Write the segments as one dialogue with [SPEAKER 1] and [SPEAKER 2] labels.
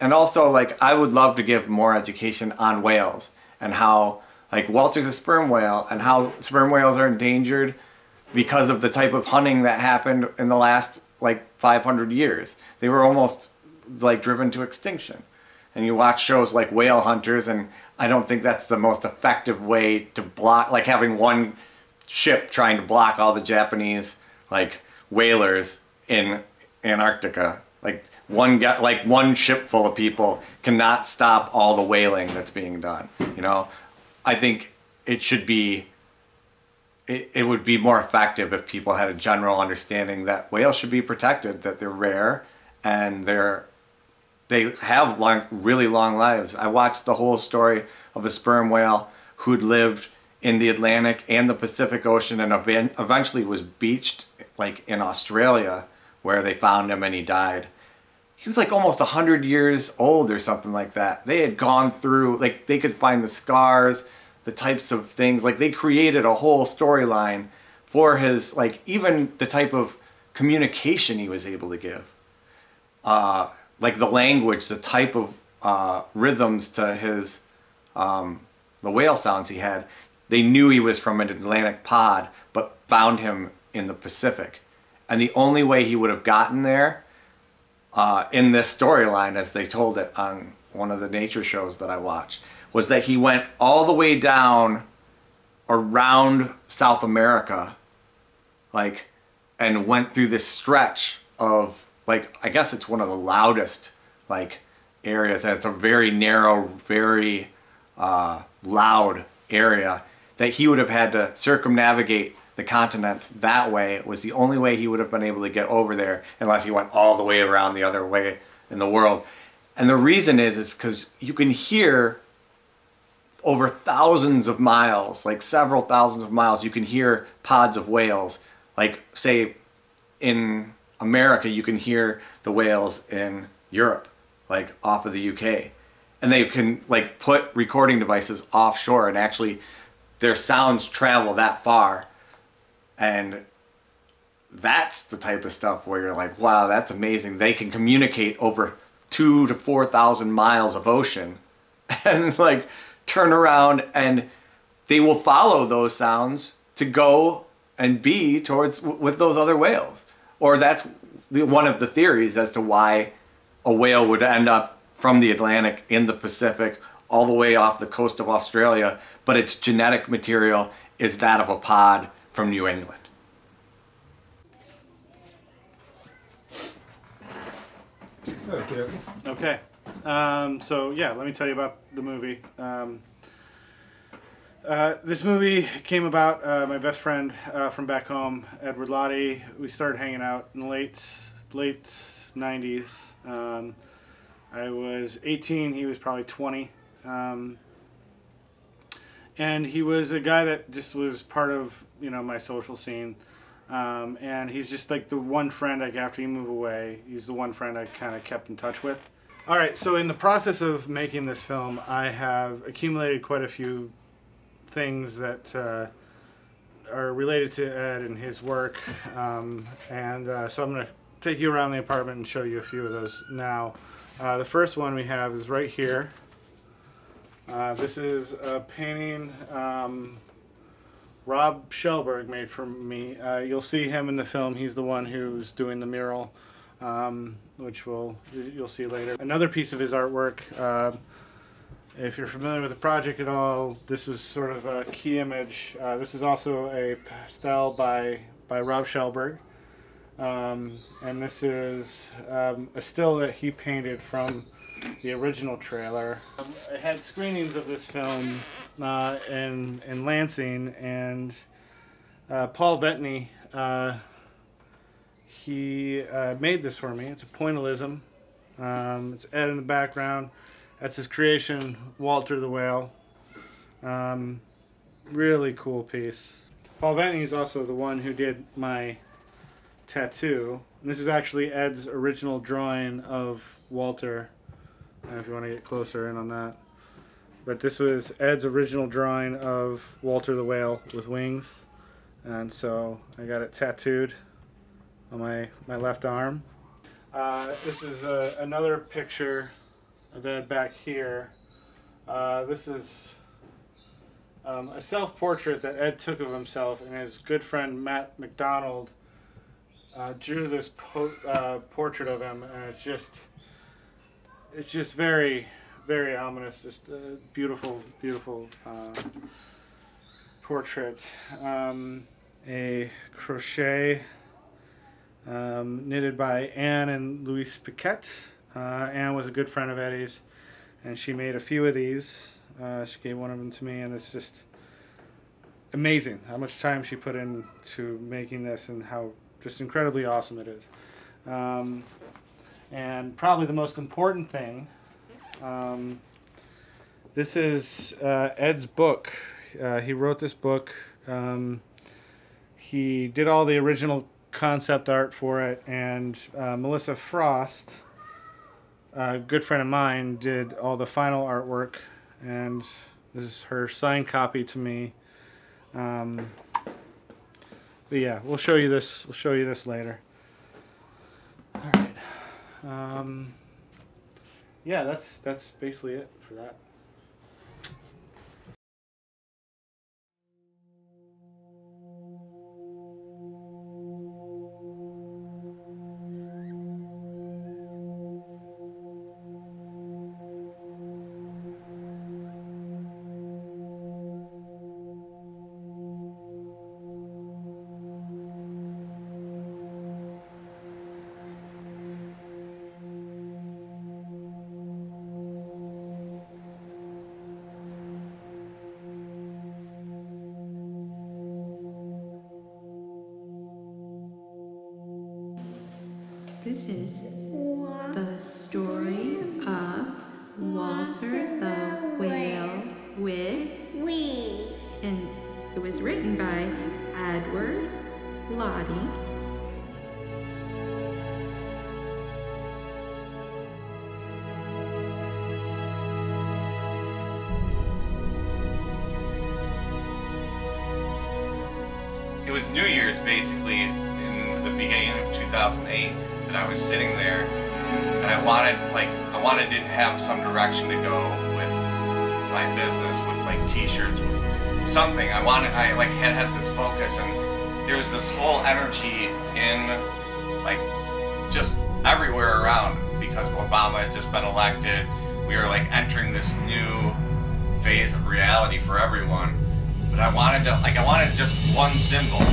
[SPEAKER 1] And also, like, I would love to give more education on whales and how, like, Walter's a sperm whale and how sperm whales are endangered because of the type of hunting that happened in the last, like, 500 years. They were almost, like, driven to extinction. And you watch shows like Whale Hunters, and I don't think that's the most effective way to block, like having one ship trying to block all the Japanese, like, whalers in Antarctica. Like one ship full of people cannot stop all the whaling that's being done. You know, I think it should be, it would be more effective if people had a general understanding that whales should be protected, that they're rare and they have really long lives. I watched the whole story of a sperm whale who'd lived in the Atlantic and the Pacific Ocean and eventually was beached, like, in Australia, where they found him and he died. He was like almost 100 years old or something like that. They had gone through, like, they could find the scars, the types of things, like, they created a whole storyline for his, like, even the type of communication he was able to give. Like the language, the type of rhythms to his, the whale sounds he had. They knew he was from an Atlantic pod, but found him in the Pacific. And the only way he would have gotten there, in this storyline, as they told it on one of the nature shows that I watched, was that he went all the way down around South America, like, and went through this stretch of, like, I guess it's one of the loudest, like, areas. It's a very narrow, very loud area that he would have had to circumnavigate the continent that way. It was the only way he would have been able to get over there, unless he went all the way around the other way in the world. And the reason is because you can hear over thousands of miles, like several thousands of miles, you can hear pods of whales. Like, say, in America, you can hear the whales in Europe, like off of the UK. And they can, like, put recording devices offshore and actually their sounds travel that far. And that's the type of stuff where you're like, wow, that's amazing. They can communicate over 2,000 to 4,000 miles of ocean and, like, turn around, and they will follow those sounds to go and be towards with those other whales. Or that's one of the theories as to why a whale would end up from the Atlantic in the Pacific all the way off the coast of Australia, but its genetic material is that of a pod from New England.
[SPEAKER 2] Okay. So yeah, let me tell you about the movie. This movie came about, my best friend from back home, Edward Lodi. We started hanging out in the late 90s. I was 18, he was probably 20. And he was a guy that just was part of, you know, my social scene. And he's just like the one friend, like, after you move away, he's the one friend I kind of kept in touch with. Alright, so in the process of making this film, I have accumulated quite a few things that are related to Ed and his work. So I'm going to take you around the apartment and show you a few of those now. The first one we have is right here. This is a painting Rob Schellberg made for me. You'll see him in the film. He's the one who's doing the mural, which you'll see later. Another piece of his artwork, if you're familiar with the project at all, this was sort of a key image. This is also a pastel by Rob Schellberg. And this is a still that he painted from the original trailer. I had screenings of this film in Lansing, and Paul Bettany, he made this for me. It's a pointillism. It's Ed in the background. That's his creation, Walter the Whale. Really cool piece. Paul Bettany is also the one who did my tattoo. And this is actually Ed's original drawing of Walter. If you want to get closer in on that. But this was Ed's original drawing of Walter the Whale with wings. And so I got it tattooed on my left arm. This is another picture of Ed back here. This is a self-portrait that Ed took of himself, and his good friend Matt McDonald drew this portrait of him, and it's just very, very ominous. Just a beautiful, beautiful portrait. A crochet knitted by Anne and Louise Piquet. Anne was a good friend of Eddie's, and she made a few of these. She gave one of them to me, and it's just amazing how much time she put into making this and how just incredibly awesome it is. And probably the most important thing, this is Ed's book. He wrote this book. He did all the original concept art for it, and Melissa Frost, a good friend of mine, did all the final artwork, and this is her signed copy to me. But yeah, we'll show you this. We'll show you this later. All right. Yeah, that's basically it for that.
[SPEAKER 3] This is the story of Walter the Whale with
[SPEAKER 4] Wings.
[SPEAKER 3] And it was written by Edward Lodi.
[SPEAKER 1] It was New Year's basically in the beginning of 2008 that I was sitting there, and I wanted to have some direction to go with my business, with like t-shirts, with something. I had this focus, and there was this whole energy in like just everywhere around because Obama had just been elected. We were like entering this new phase of reality for everyone. But I wanted just one symbol.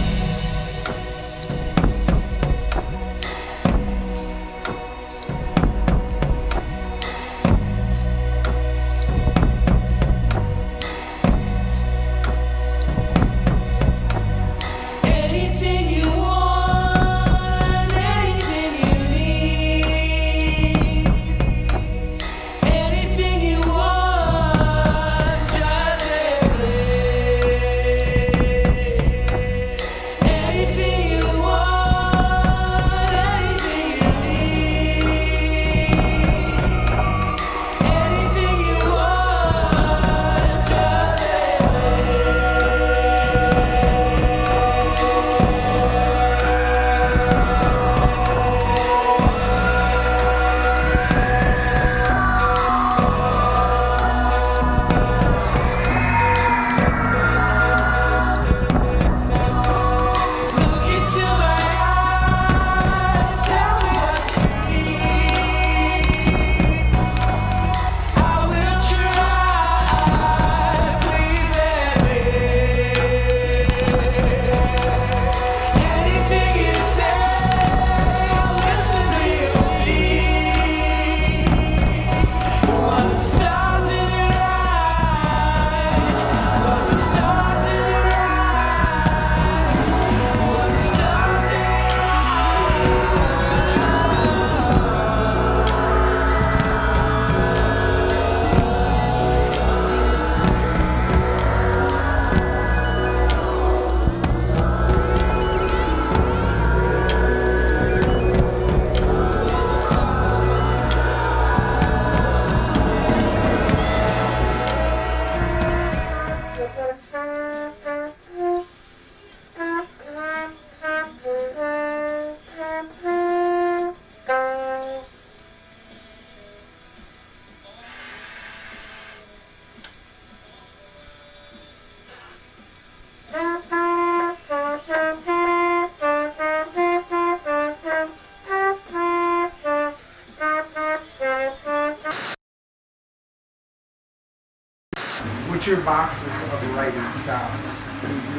[SPEAKER 4] What's your boxes of writing styles?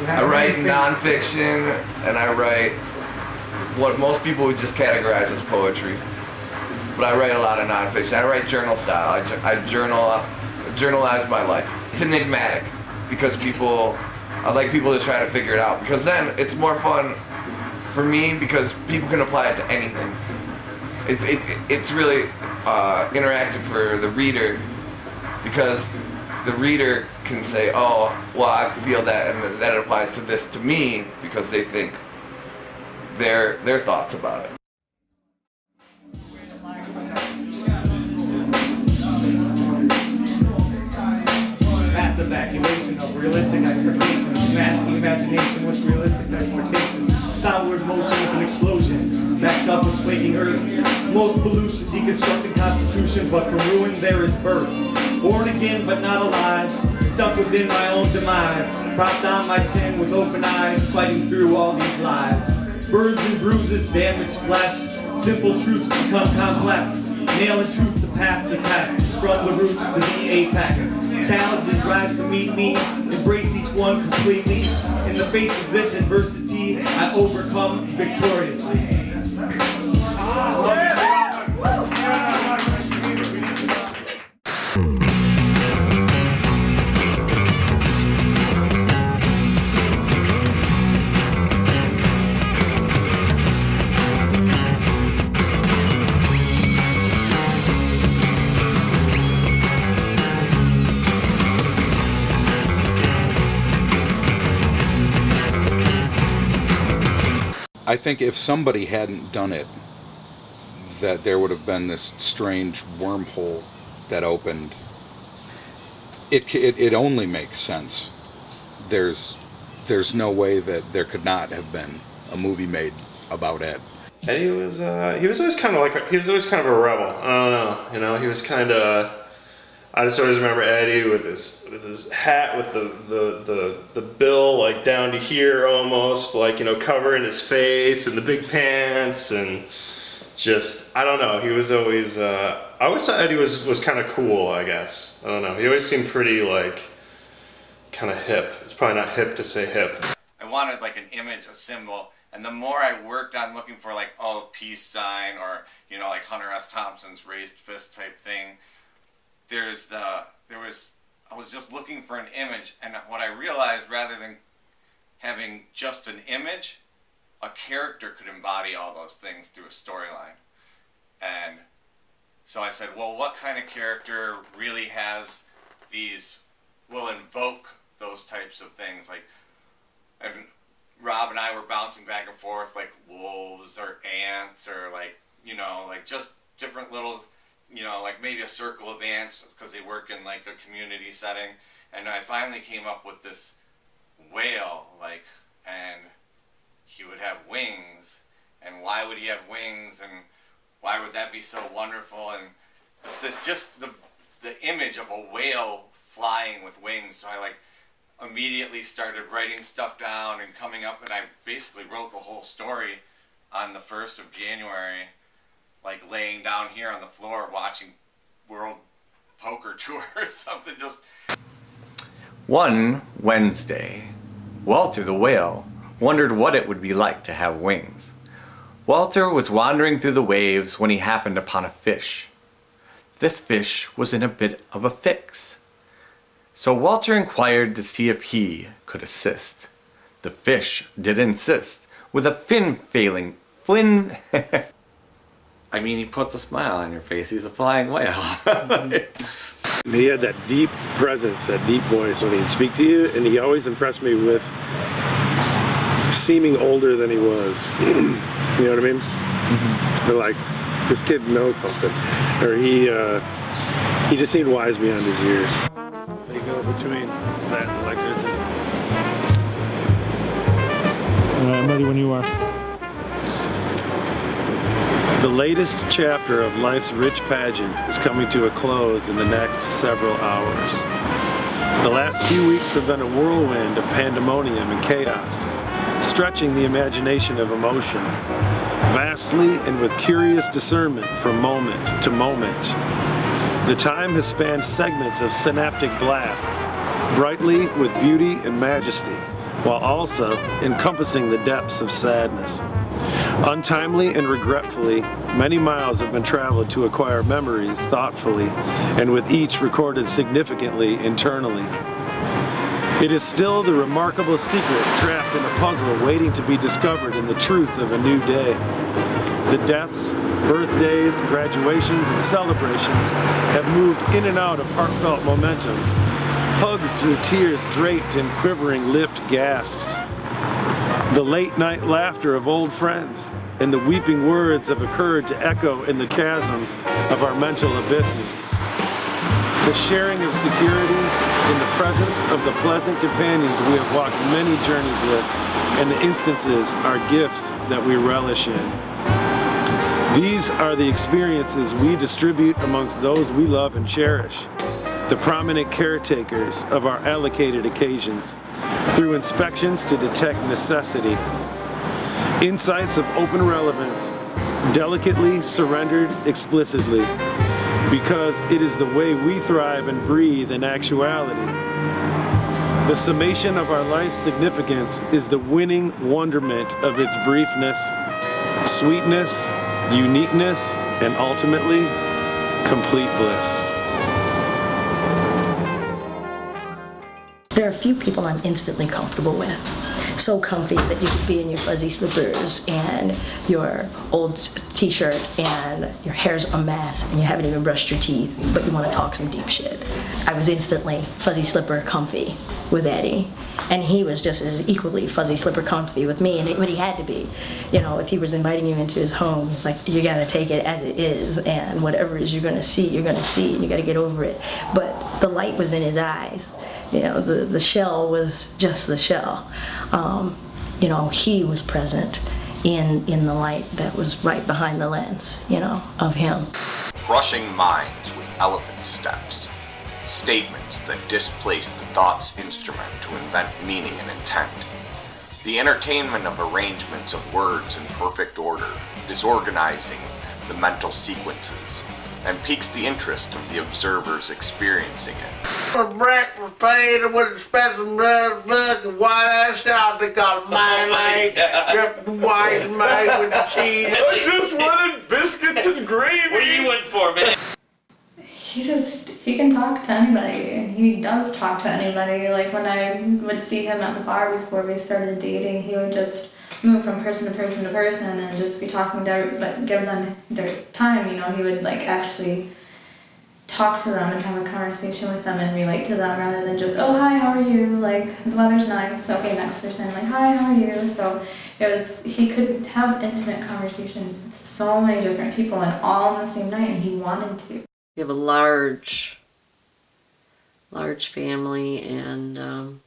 [SPEAKER 5] I write nonfiction, and I write what most people would just categorize as poetry. But I write a lot of nonfiction. I write journal style. I journalize my life. It's enigmatic because I like people to try to figure it out, because then it's more fun for me because people can apply it to anything. It's really interactive for the reader, because the reader can say, oh, well, I feel that, and that applies to this to me, because they think their thoughts about it.
[SPEAKER 6] Mass evacuation of realistic expectations, masking imagination with realistic expectations. Soundward motion is an explosion, backed up with quaking earth. Most pollution, deconstructing constitution, but from ruin there is birth. Born again but not alive, stuck within my own demise, propped on my chin with open eyes, fighting through all these lies. Burns and bruises, damaged flesh, simple truths become complex. Nail and tooth to pass the test, from the roots to the apex. Challenges rise to meet me, embrace each one completely. In the face of this adversity, I overcome victoriously.
[SPEAKER 7] I think if somebody hadn't done it, that there would have been this strange wormhole that opened. It only makes sense. There's no way that there could not have been a movie made about Ed.
[SPEAKER 8] Eddie was always kind of like, he was always kind of a rebel. I don't know, you know, he was kind of, I just always remember Eddie with his hat with the bill like down to here almost, like, you know, covering his face, and the big pants, and just, I don't know, he was always, I always thought Eddie was kind of cool, I guess. I don't know, he always seemed pretty like, kind of hip. It's probably not hip to say hip.
[SPEAKER 1] I wanted like an image, a symbol, and the more I worked on looking for like, oh, peace sign, or, you know, like Hunter S. Thompson's raised fist type thing, I was just looking for an image, and what I realized, rather than having just an image, a character could embody all those things through a storyline. And so I said, well, what kind of character really has will invoke those types of things? Like, and Rob and I were bouncing back and forth, like wolves or ants, or like, you know, like just different little, you know, like maybe a circle of ants, because they work in like a community setting. And I finally came up with this whale, like, and he would have wings, and why would he have wings, and why would that be so wonderful? And this, just the image of a whale flying with wings. So I like immediately started writing stuff down and coming up, and I basically wrote the whole story on the 1st of January, like laying down here on the floor watching World Poker Tour or something. Just
[SPEAKER 9] one Wednesday, Walter the whale wondered what it would be like to have wings. Walter was wandering through the waves when he happened upon a fish. This fish was in a bit of a fix. So Walter inquired to see if he could assist. The fish did insist, with a I mean, he puts a smile on your face. He's a flying whale.
[SPEAKER 10] He had that deep presence, that deep voice when he'd speak to you, and he always impressed me with seeming older than he was. You know what I mean? Mm-hmm. Like, this kid knows something. Or he just seemed wise beyond his years.
[SPEAKER 2] They go between that and electricity. I'm ready when you are.
[SPEAKER 10] The latest chapter of life's rich pageant is coming to a close in the next several hours. The last few weeks have been a whirlwind of pandemonium and chaos, stretching the imagination of emotion, vastly and with curious discernment from moment to moment. The time has spanned segments of synaptic blasts, brightly with beauty and majesty, while also encompassing the depths of sadness. Untimely and regretfully, many miles have been traveled to acquire memories thoughtfully, and with each recorded significantly internally. It is still the remarkable secret trapped in a puzzle waiting to be discovered in the truth of a new day. The deaths, birthdays, graduations, and celebrations have moved in and out of heartfelt momentums, hugs through tears draped in quivering lipped gasps. The late night laughter of old friends and the weeping words have occurred to echo in the chasms of our mental abysses. The sharing of securities in the presence of the pleasant companions we have walked many journeys with, and the instances are gifts that we relish in. These are the experiences we distribute amongst those we love and cherish, the prominent caretakers of our allocated occasions, through inspections to detect necessity. Insights of open relevance, delicately surrendered explicitly, because it is the way we thrive and breathe in actuality. The summation of our life's significance is the winning wonderment of its briefness, sweetness, uniqueness, and ultimately, complete bliss.
[SPEAKER 11] There are a few people I'm instantly comfortable with. So comfy that you could be in your fuzzy slippers and your old t-shirt and your hair's a mess and you haven't even brushed your teeth, but you want to talk some deep shit. I was instantly fuzzy slipper comfy with Eddie, and he was just as equally fuzzy slipper comfy with me, but he had to be. You know, if he was inviting you into his home, it's like, you gotta take it as it is, and whatever it is you're gonna see, and you gotta get over it. But the light was in his eyes. You know, the shell was just the shell. You know, he was present in the light that was right behind the lens, you know, of him.
[SPEAKER 12] Crushing minds with elephant steps. Statements that displace the thought's instrument to invent meaning and intent. The entertainment of arrangements of words in perfect order, disorganizing the mental sequences, and piques the interest of the observers experiencing it.
[SPEAKER 13] For breakfast paid with a special look and white ass shot they got a mayonnaise, dripped the white made with the cheese.
[SPEAKER 14] I just wanted biscuits and gravy. What are you in for, man?
[SPEAKER 15] He can talk to anybody, and he does talk to anybody. Like when I would see him at the bar before we started dating, he would just move from person to person to person and just be talking to, like, give them their time, you know. He would like actually talk to them and have a conversation with them and relate to them rather than just, oh hi, how are you, like the weather's nice, okay, next person, like hi, how are you. So he could have intimate conversations with so many different people and all on the same night, and he wanted to.
[SPEAKER 16] We have a large family, and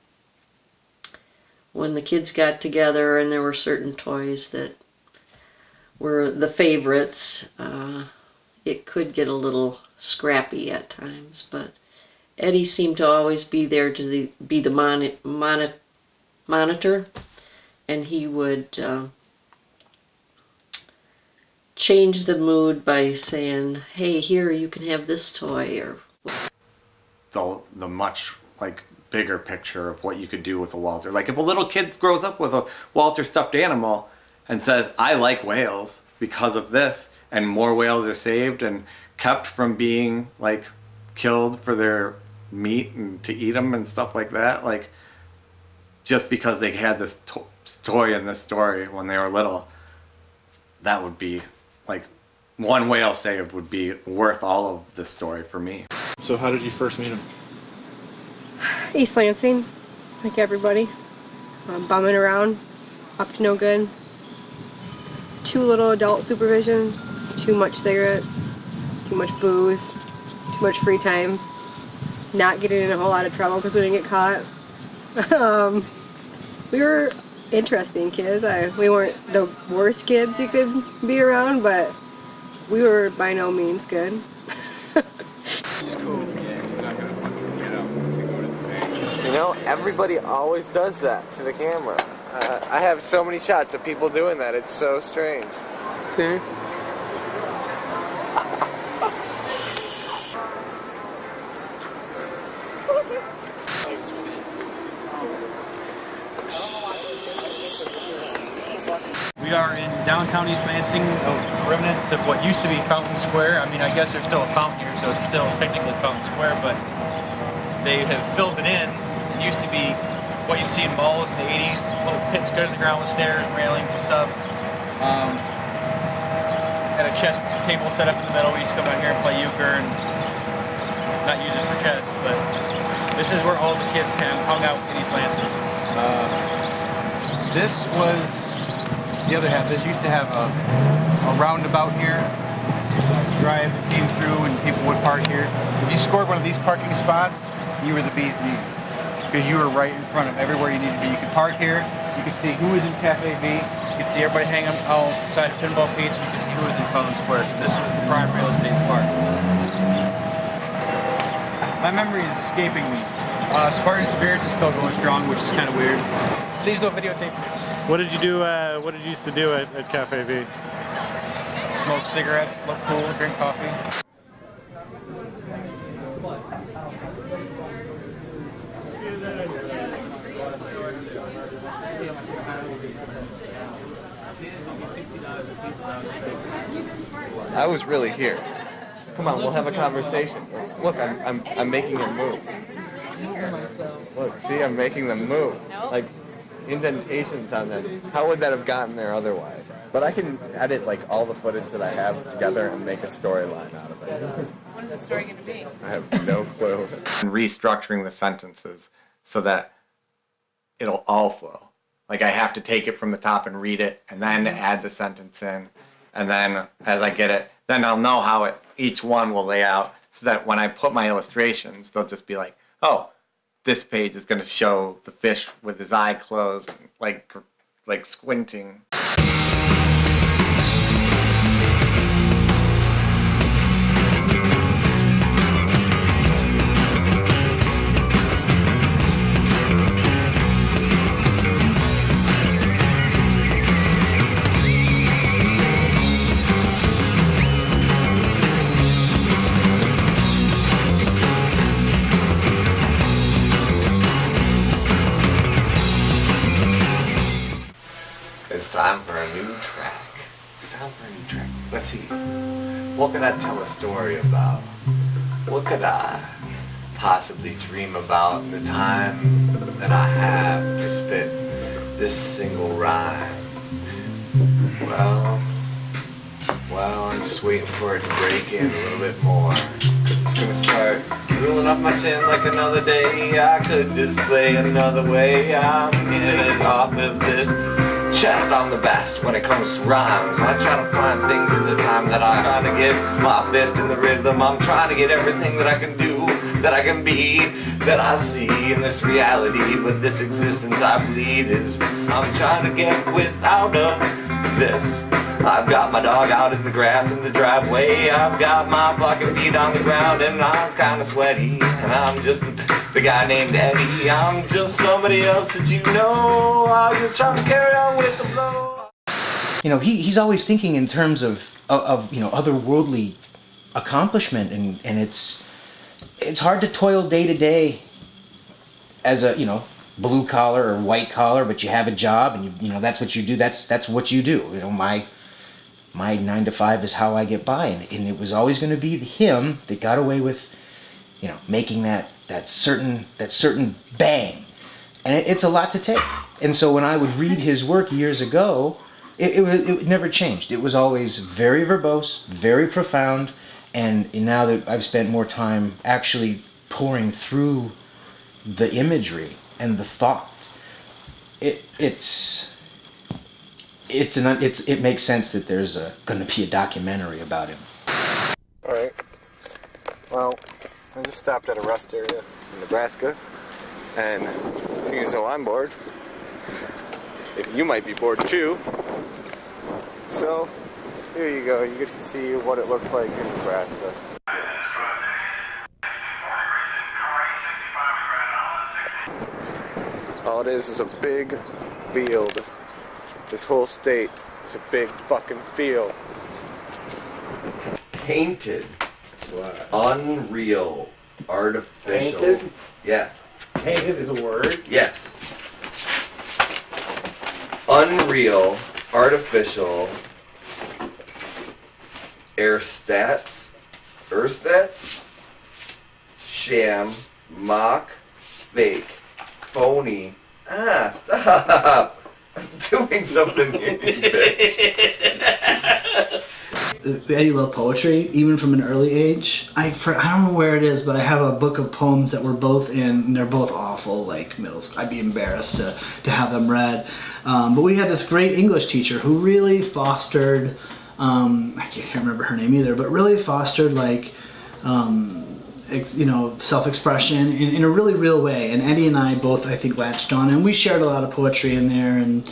[SPEAKER 16] when the kids got together and there were certain toys that were the favorites, it could get a little scrappy at times, but Eddie seemed to always be there to be the monitor, and he would change the mood by saying, hey, here, you can have this toy, or
[SPEAKER 1] the much like bigger picture of what you could do with a Walter. Like if a little kid grows up with a Walter stuffed animal and says, I like whales because of this, and more whales are saved and kept from being like killed for their meat and to eat them and stuff like that, like just because they had this toy in this story when they were little, that would be like one whale saved would be worth all of this story for me.
[SPEAKER 2] So how did you first meet him?
[SPEAKER 17] East Lansing, like everybody. Bumming around, up to no good. Too little adult supervision, too much cigarettes, too much booze, too much free time. Not getting in a whole lot of trouble because we didn't get caught. We were interesting kids. We weren't the worst kids you could be around, but we were by no means good.
[SPEAKER 9] You know, everybody always does that to the camera. I have so many shots of people doing that. It's so strange. See?
[SPEAKER 18] are in downtown East Lansing, remnants of what used to be Fountain Square. I mean, I guess there's still a fountain here, so it's still technically Fountain Square, but they have filled it in. It used to be what you'd see in malls in the 80s, little pits cut in the ground with stairs and railings and stuff. Had a chess table set up in the middle. We used to come out here and play euchre and not use it for chess, but this is where all the kids kind of hung out in East Lansing. This was the other half. This used to have a roundabout here. Drive that came through and people would park here. If you scored one of these parking spots, you were the bee's knees, because you were right in front of everywhere you needed to be. You could park here, you could see who was in Cafe B, you could see everybody hanging outside of Pinball Pete's, you could see who was in Fountain Square. So this was the prime real estate in the park. My memory is escaping me. Spartan Spirits is still going strong, which is kind of weird. Please no videotape.
[SPEAKER 2] What did you do? What did you used to do at Cafe B?
[SPEAKER 18] Smoke cigarettes, look cool, drink coffee.
[SPEAKER 19] I was really here. Come on, we'll have a conversation. Look, I'm making him move. Look, see, I'm making them move. Like indentations on them. How would that have gotten there otherwise? But I can edit like all the footage that I have together and make a storyline out of it.
[SPEAKER 20] What is the story going to be?
[SPEAKER 19] I have no clue.
[SPEAKER 1] Restructuring the sentences so that it'll all flow. Like I have to take it from the top and read it and then add the sentence in. And then as I get it, then I'll know how each one will lay out so that when I put my illustrations, they'll just be like, oh, this page is going to show the fish with his eye closed, like squinting.
[SPEAKER 5] It's time for a new track. It's time for a new track. Let's see. What could I tell a story about? What could I possibly dream about in the time that I have to spit this single rhyme? Well, I'm just waiting for it to break in a little bit more. Cause it's gonna start rolling off my chin like another day. I could display another way. I'm getting off of this chest. I'm the best when it comes to rhymes. I try to find things in the time that I'm trying to get my fist in the rhythm. I'm trying to get everything that I can do, that I can be, that I see in this reality. But this existence I believe is I'm trying to get without this. I've got my dog out in the grass in the driveway. I've got my fucking feet on the ground and I'm kinda sweaty. And I'm just the guy named Eddie. I'm just somebody else that you know. I'm just trying to carry on with the flow.
[SPEAKER 21] You know, he's always thinking in terms of you know, otherworldly accomplishment, and it's hard to toil day to day as a, you know, blue collar or white collar, but you have a job and you know that's what you do. That's what you do. You know, my 9 to 5 is how I get by, and it was always going to be him that got away with, you know, making that certain bang, and it's a lot to take. And so when I would read his work years ago, it never changed. It was always very verbose, very profound, and now that I've spent more time actually pouring through the imagery and the thought, it makes sense that there's going to be a documentary about him.
[SPEAKER 19] All right. Well, I just stopped at a rest area in Nebraska, and seeing as though I'm bored, you might be bored too. So here you go. You get to see what it looks like in Nebraska. All it is a big field. This whole state is a big fucking field.
[SPEAKER 5] Painted. What? Unreal. Artificial.
[SPEAKER 1] Painted?
[SPEAKER 5] Yeah.
[SPEAKER 1] Painted is a word?
[SPEAKER 5] Yes. Unreal artificial erstats, sham, mock, fake, phony. Stop! I'm doing something here, you bitch.
[SPEAKER 20] Eddie loved poetry, even from an early age. I don't know where it is, but I have a book of poems that we're both in, and they're both awful, like middle school. I'd be embarrassed to have them read. But we had this great English teacher who really fostered, I can't remember her name either, but really fostered like, you know, self-expression in a really real way. And Eddie and I both, I think, latched on, and we shared a lot of poetry in there, and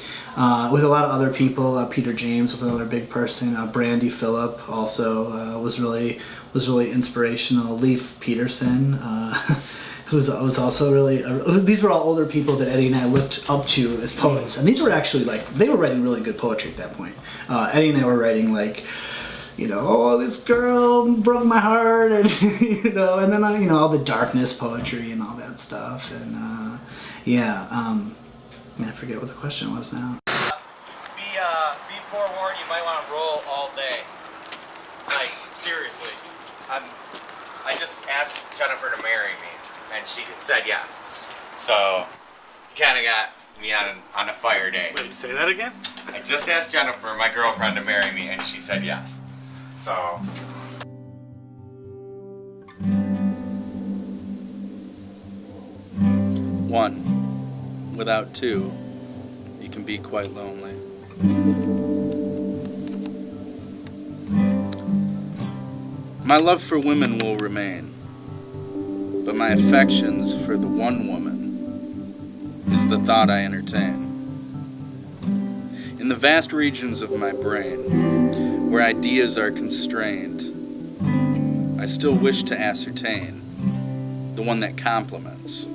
[SPEAKER 20] with a lot of other people. Peter James was another big person. Brandy Phillip also was really inspirational. Leif Peterson, who was also really. These were all older people that Eddie and I looked up to as poets, and these were actually like they were writing really good poetry at that point. Eddie and I were writing like, you know, oh, this girl broke my heart, and you know, and then you know, all the darkness poetry and all that stuff, and I forget what the question was now.
[SPEAKER 1] Be forewarned, you might want to roll all day. Like, seriously. I just asked Jennifer to marry me, and she said yes. So, kind of got me on a fire day.
[SPEAKER 2] Wait, say that again?
[SPEAKER 1] I just asked Jennifer, my girlfriend, to marry me, and she said yes. So.
[SPEAKER 22] One, without two, you can be quite lonely. My love for women will remain, but my affections for the one woman is the thought I entertain. In the vast regions of my brain, where ideas are constrained, I still wish to ascertain the one that complements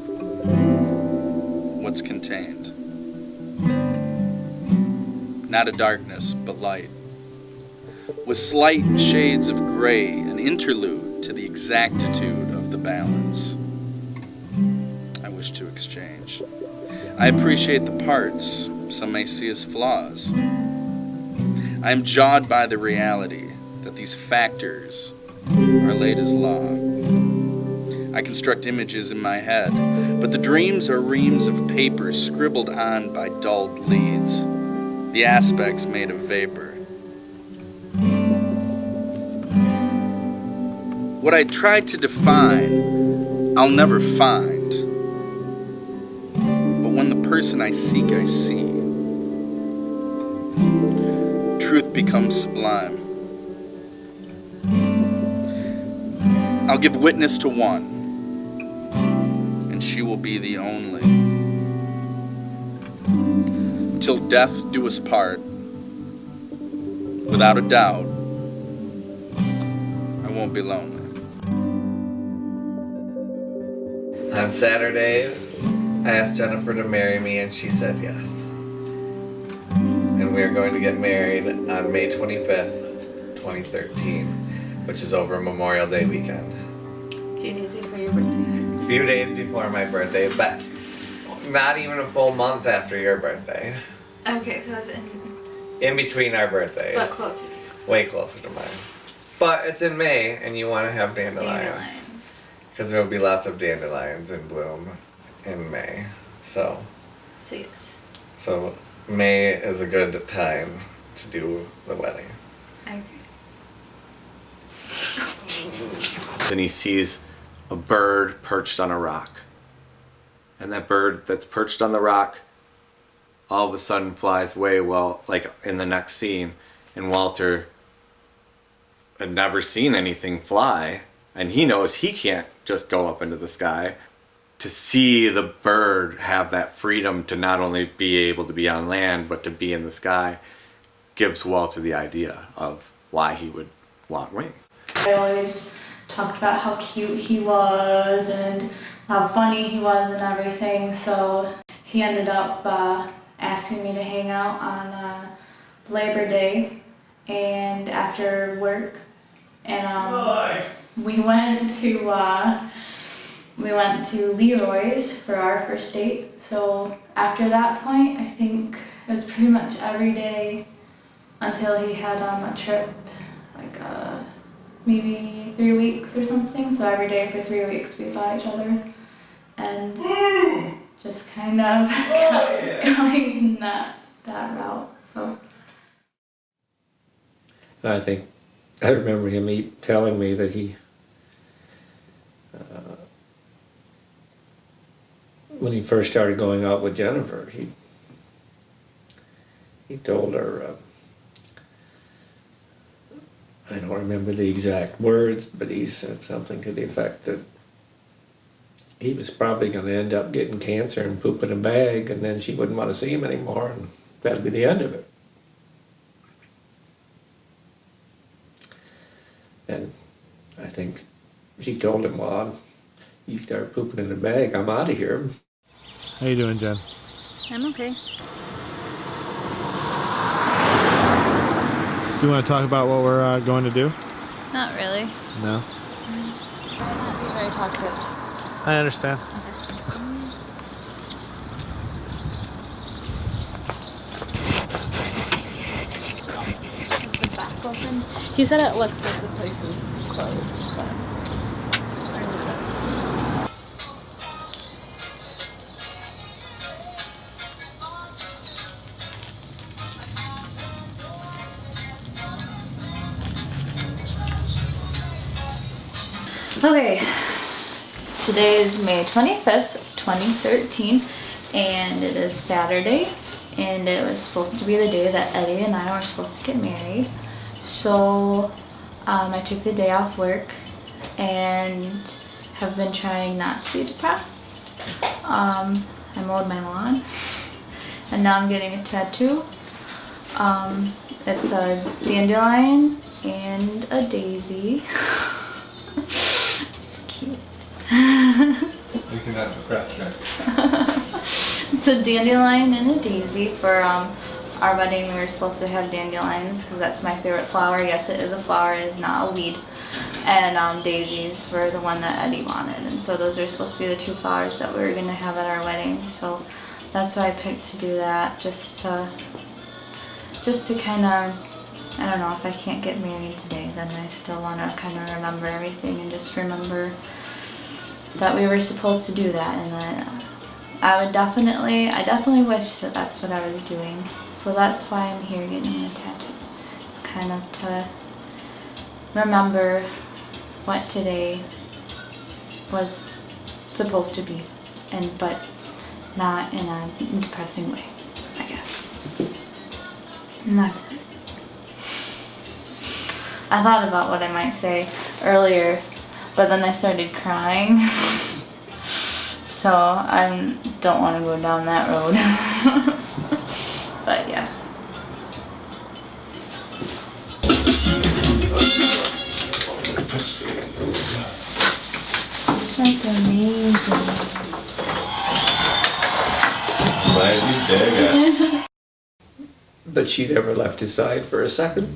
[SPEAKER 22] what's contained. Not a darkness, but light, with slight shades of gray, an interlude to the exactitude of the balance I wish to exchange. I appreciate the parts some may see as flaws. I am jawed by the reality that these factors are laid as law. I construct images in my head, but the dreams are reams of paper scribbled on by dulled leads, the aspects made of vapor. What I tried to define, I'll never find. But when the person I seek, I see. Truth becomes sublime. I'll give witness to one, and she will be the only. Till death do us part, without a doubt, I won't be lonely.
[SPEAKER 5] On Saturday, I asked Jennifer to marry me, and she said yes. And we are going to get married on May 25th, 2013, which is over Memorial Day weekend.
[SPEAKER 15] A few days before your birthday.
[SPEAKER 5] A few days before my birthday, but not even a full month after your birthday.
[SPEAKER 15] Okay, so it's
[SPEAKER 5] In between our birthdays.
[SPEAKER 15] but closer to yours.
[SPEAKER 5] Way closer to mine. But it's in May, and you want to have dandelions. Because there will be lots of dandelions in bloom in May. So
[SPEAKER 15] yes.
[SPEAKER 5] So May is a good time to do the wedding.
[SPEAKER 15] I agree.
[SPEAKER 1] Then he sees a bird perched on a rock. And that bird that's perched on the rock all of a sudden flies away, well, like in the next scene. And Walter had never seen anything fly. And he knows he can't just go up into the sky. To see the bird have that freedom to not only be able to be on land, but to be in the sky, gives Walter the idea of why he would want wings.
[SPEAKER 15] I always talked about how cute he was and how funny he was and everything, so he ended up asking me to hang out on Labor Day and after work, and we went to Leroy's for our first date. So after that point, I think it was pretty much every day until he had a trip, like maybe 3 weeks or something. So every day for 3 weeks we saw each other, and just kind of kept going in that route. So
[SPEAKER 3] I think I remember him telling me that he, when he first started going out with Jennifer, he told her, I don't remember the exact words, but he said something to the effect that he was probably going to end up getting cancer and poop in a bag, and then she wouldn't want to see him anymore, and that'd be the end of it. And I think she told him, well, you start pooping in a bag, I'm out of here.
[SPEAKER 2] How you doing, Jen?
[SPEAKER 4] I'm okay.
[SPEAKER 2] Do you want to talk about what we're going to do?
[SPEAKER 4] Not really.
[SPEAKER 2] No?
[SPEAKER 4] Try not to be very talkative.
[SPEAKER 2] I understand.
[SPEAKER 4] Is the back open? He said it looks like the place is closed, but I don't know. Okay, today is May 25th, 2013, and it is Saturday, and it was supposed to be the day that Eddie and I were supposed to get married. So I took the day off work and have been trying not to be depressed. I mowed my lawn, and now I'm getting a tattoo. It's a dandelion and a daisy.
[SPEAKER 23] You're not depressed, right?
[SPEAKER 4] It's a dandelion and a daisy. For our wedding, we were supposed to have dandelions because that's my favorite flower. Yes, it is a flower, it is not a weed. And daisies were the one that Eddie wanted, and so those are supposed to be the two flowers that we were going to have at our wedding. So that's why I picked to do that, just to kind of, I don't know, if I can't get married today, then I still want to kind of remember everything and just remember that we were supposed to do that, and that I definitely wish that that's what I was doing. So that's why I'm here getting a tattoo. It's kind of to remember what today was supposed to be, but not in a depressing way, I guess. And that's it. I thought about what I might say earlier, but then I started crying. So I don't want to go down that road. But yeah. That's amazing.
[SPEAKER 3] Glad you dig it. But she never left his side for a second.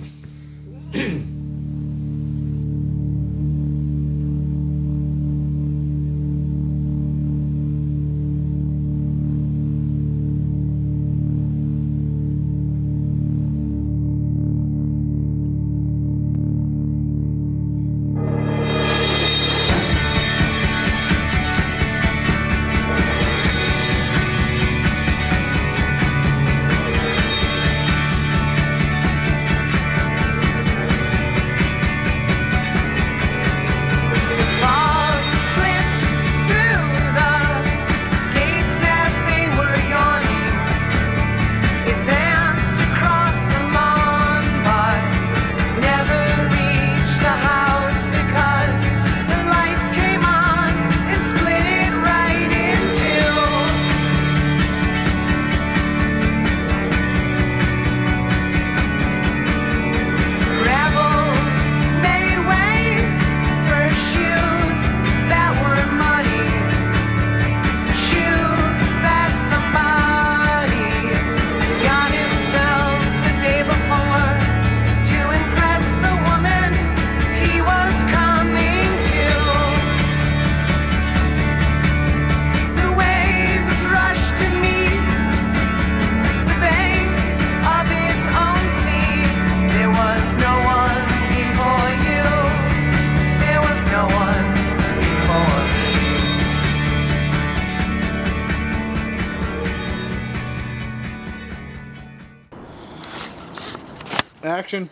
[SPEAKER 2] action.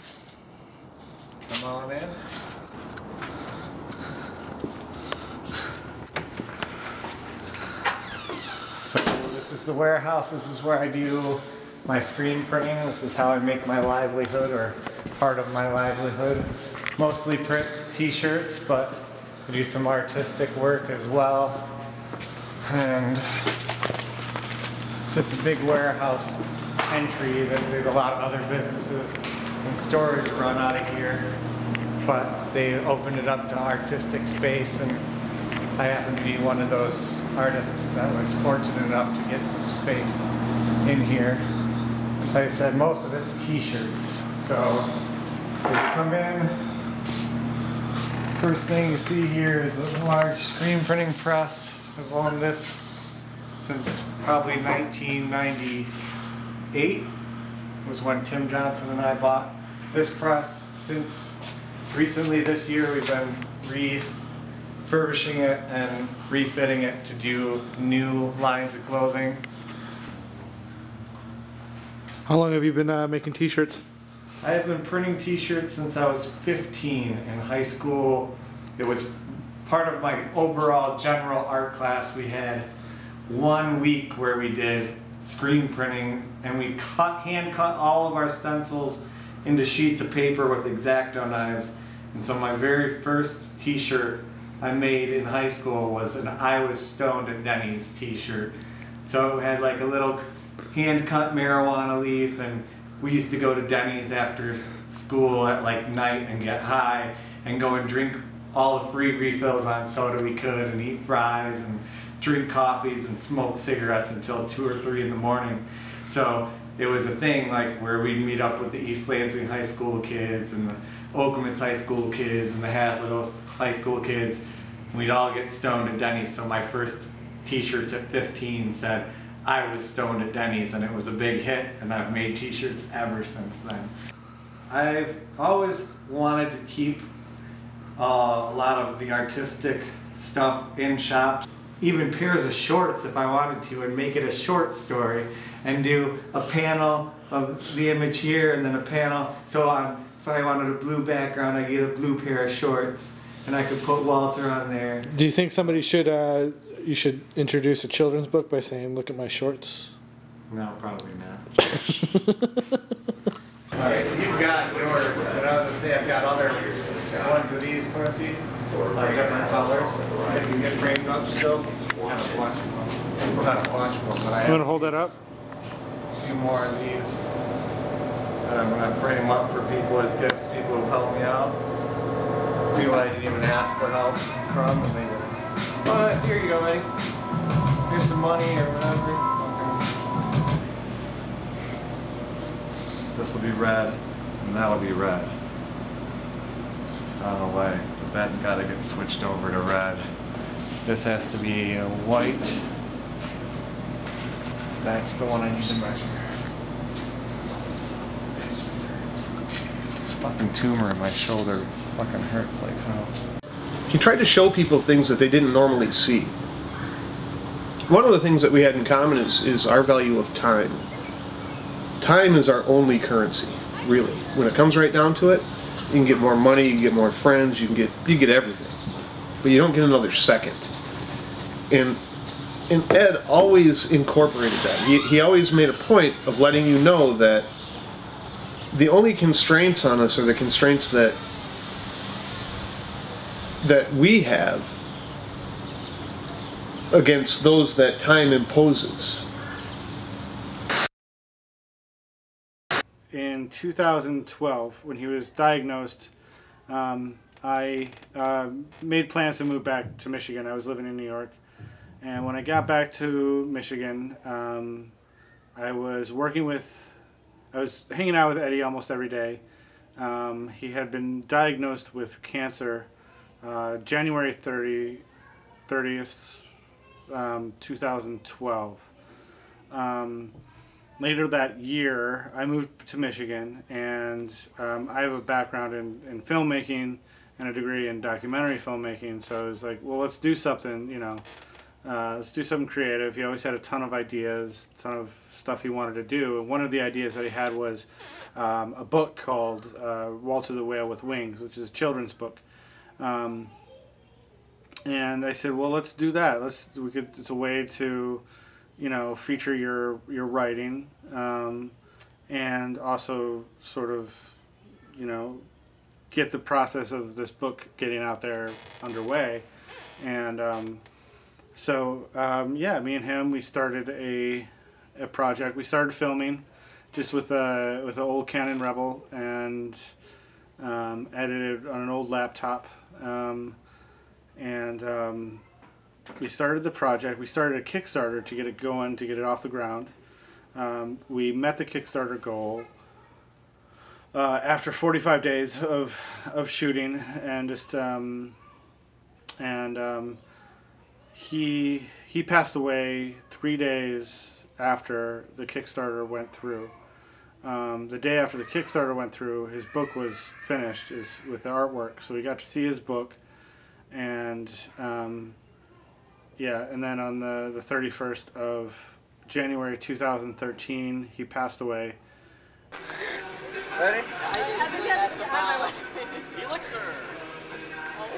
[SPEAKER 1] Come on in. So this is the warehouse. This is where I do my screen printing. This is how I make my livelihood, or part of my livelihood. Mostly print t-shirts, but I do some artistic work as well. And it's just a big warehouse entry. There's a lot of other businesses and storage run out of here, but they opened it up to artistic space, and I happen to be one of those artists that was fortunate enough to get some space in here. Like I said, most of it's t-shirts. So if you come in, first thing you see here is a large screen printing press. I've owned this since probably 1998 was when Tim Johnson and I bought this press. Since recently this year we've been refurbishing it and refitting it to do new lines of clothing.
[SPEAKER 2] How long have you been making t-shirts?
[SPEAKER 1] I have been printing t-shirts since I was 15 in high school. It was part of my overall general art class. We had 1 week where we did screen printing, and we hand cut all of our stencils into sheets of paper with X-Acto knives. And so my very first t-shirt I made in high school was an "I was stoned at Denny's" t-shirt. So it had like a little hand-cut marijuana leaf, and we used to go to Denny's after school at like night and get high and go and drink all the free refills on soda we could, and eat fries and drink coffees and smoke cigarettes until 2 or 3 in the morning. So it was a thing like where we'd meet up with the East Lansing High School kids and the Okemos High School kids and the Hazlitt High School kids. We'd all get stoned at Denny's. So my first t-shirts at 15 said, "I was stoned at Denny's," and it was a big hit, and I've made t-shirts ever since then. I've always wanted to keep a lot of the artistic stuff in shops, even pairs of shorts if I wanted to, and make it a short story and do a panel of the image here and then a panel. So if I wanted a blue background, I get a blue pair of shorts, and I could put Walter on there.
[SPEAKER 2] Do you think somebody should, you should introduce a children's book by saying, "Look at my shorts"?
[SPEAKER 1] No, probably not. Alright, you've got yours, but I was going to say I've got other ones of these, Quincy, like different colors. They can get framed up still. Not a bunch of them, but I
[SPEAKER 2] You want to
[SPEAKER 1] have
[SPEAKER 2] hold that up?
[SPEAKER 1] a few more of these that I'm going to frame up for people as gifts. People who've helped me out. People I didn't even ask for help from, and they just, here you go, Eddie. Here's some money or whatever. This will be red, and that'll be red. On the way, but that's got to get switched over to red. This has to be a white. That's the one I need to measure. It just hurts. This fucking tumor in my shoulder fucking hurts like hell.
[SPEAKER 6] He tried to show people things that they didn't normally see. One of the things that we had in common is our value of time. Time is our only currency, really. When it comes right down to it, you can get more money, you can get more friends, you get everything. But you don't get another second. And Ed always incorporated that. He always made a point of letting you know that the only constraints on us are the constraints that we have against those that time imposes.
[SPEAKER 2] In 2012, when he was diagnosed, I made plans to move back to Michigan. I was living in New York. And when I got back to Michigan, I was hanging out with Eddie almost every day. He had been diagnosed with cancer January 30th, 2012. Later that year, I moved to Michigan, and I have a background in filmmaking and a degree in documentary filmmaking, so I was like, well, let's do something, you know. let's do something creative. He always had a ton of ideas, a ton of stuff he wanted to do. And one of the ideas that he had was a book called Walter the Whale with Wings, which is a children's book. And I said, well, let's do that. It's a way to, you know, feature your writing, and also sort of, you know, get the process of this book getting out there underway. And yeah, me and him, we started a project. We started filming just with an old Canon Rebel, and edited on an old laptop. We started the project. We started a Kickstarter to get it going, to get it off the ground. We met the Kickstarter goal after 45 days of shooting, and just he passed away 3 days after the Kickstarter went through. The day after the Kickstarter went through, his book was finished with the artwork, so we got to see his book. And yeah, and then on the 31st of January 2013, he passed away.
[SPEAKER 7] Ready?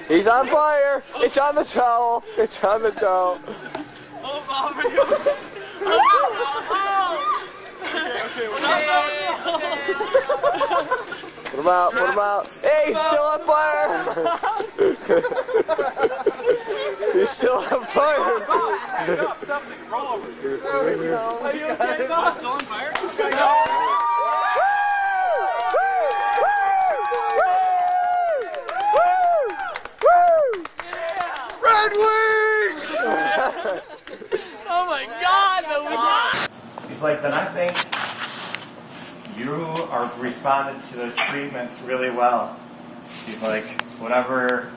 [SPEAKER 7] He's on fire! It's on the towel! It's on the towel! Put him out, put him out. Hey, he's still on fire! He's still on fire!
[SPEAKER 14] There we go. Are you okay, boss? Still on fire?
[SPEAKER 7] Red Wings!
[SPEAKER 14] Oh my God, that was hot!
[SPEAKER 1] He's like, then I think you are responded to the treatments really well. He's like, whatever.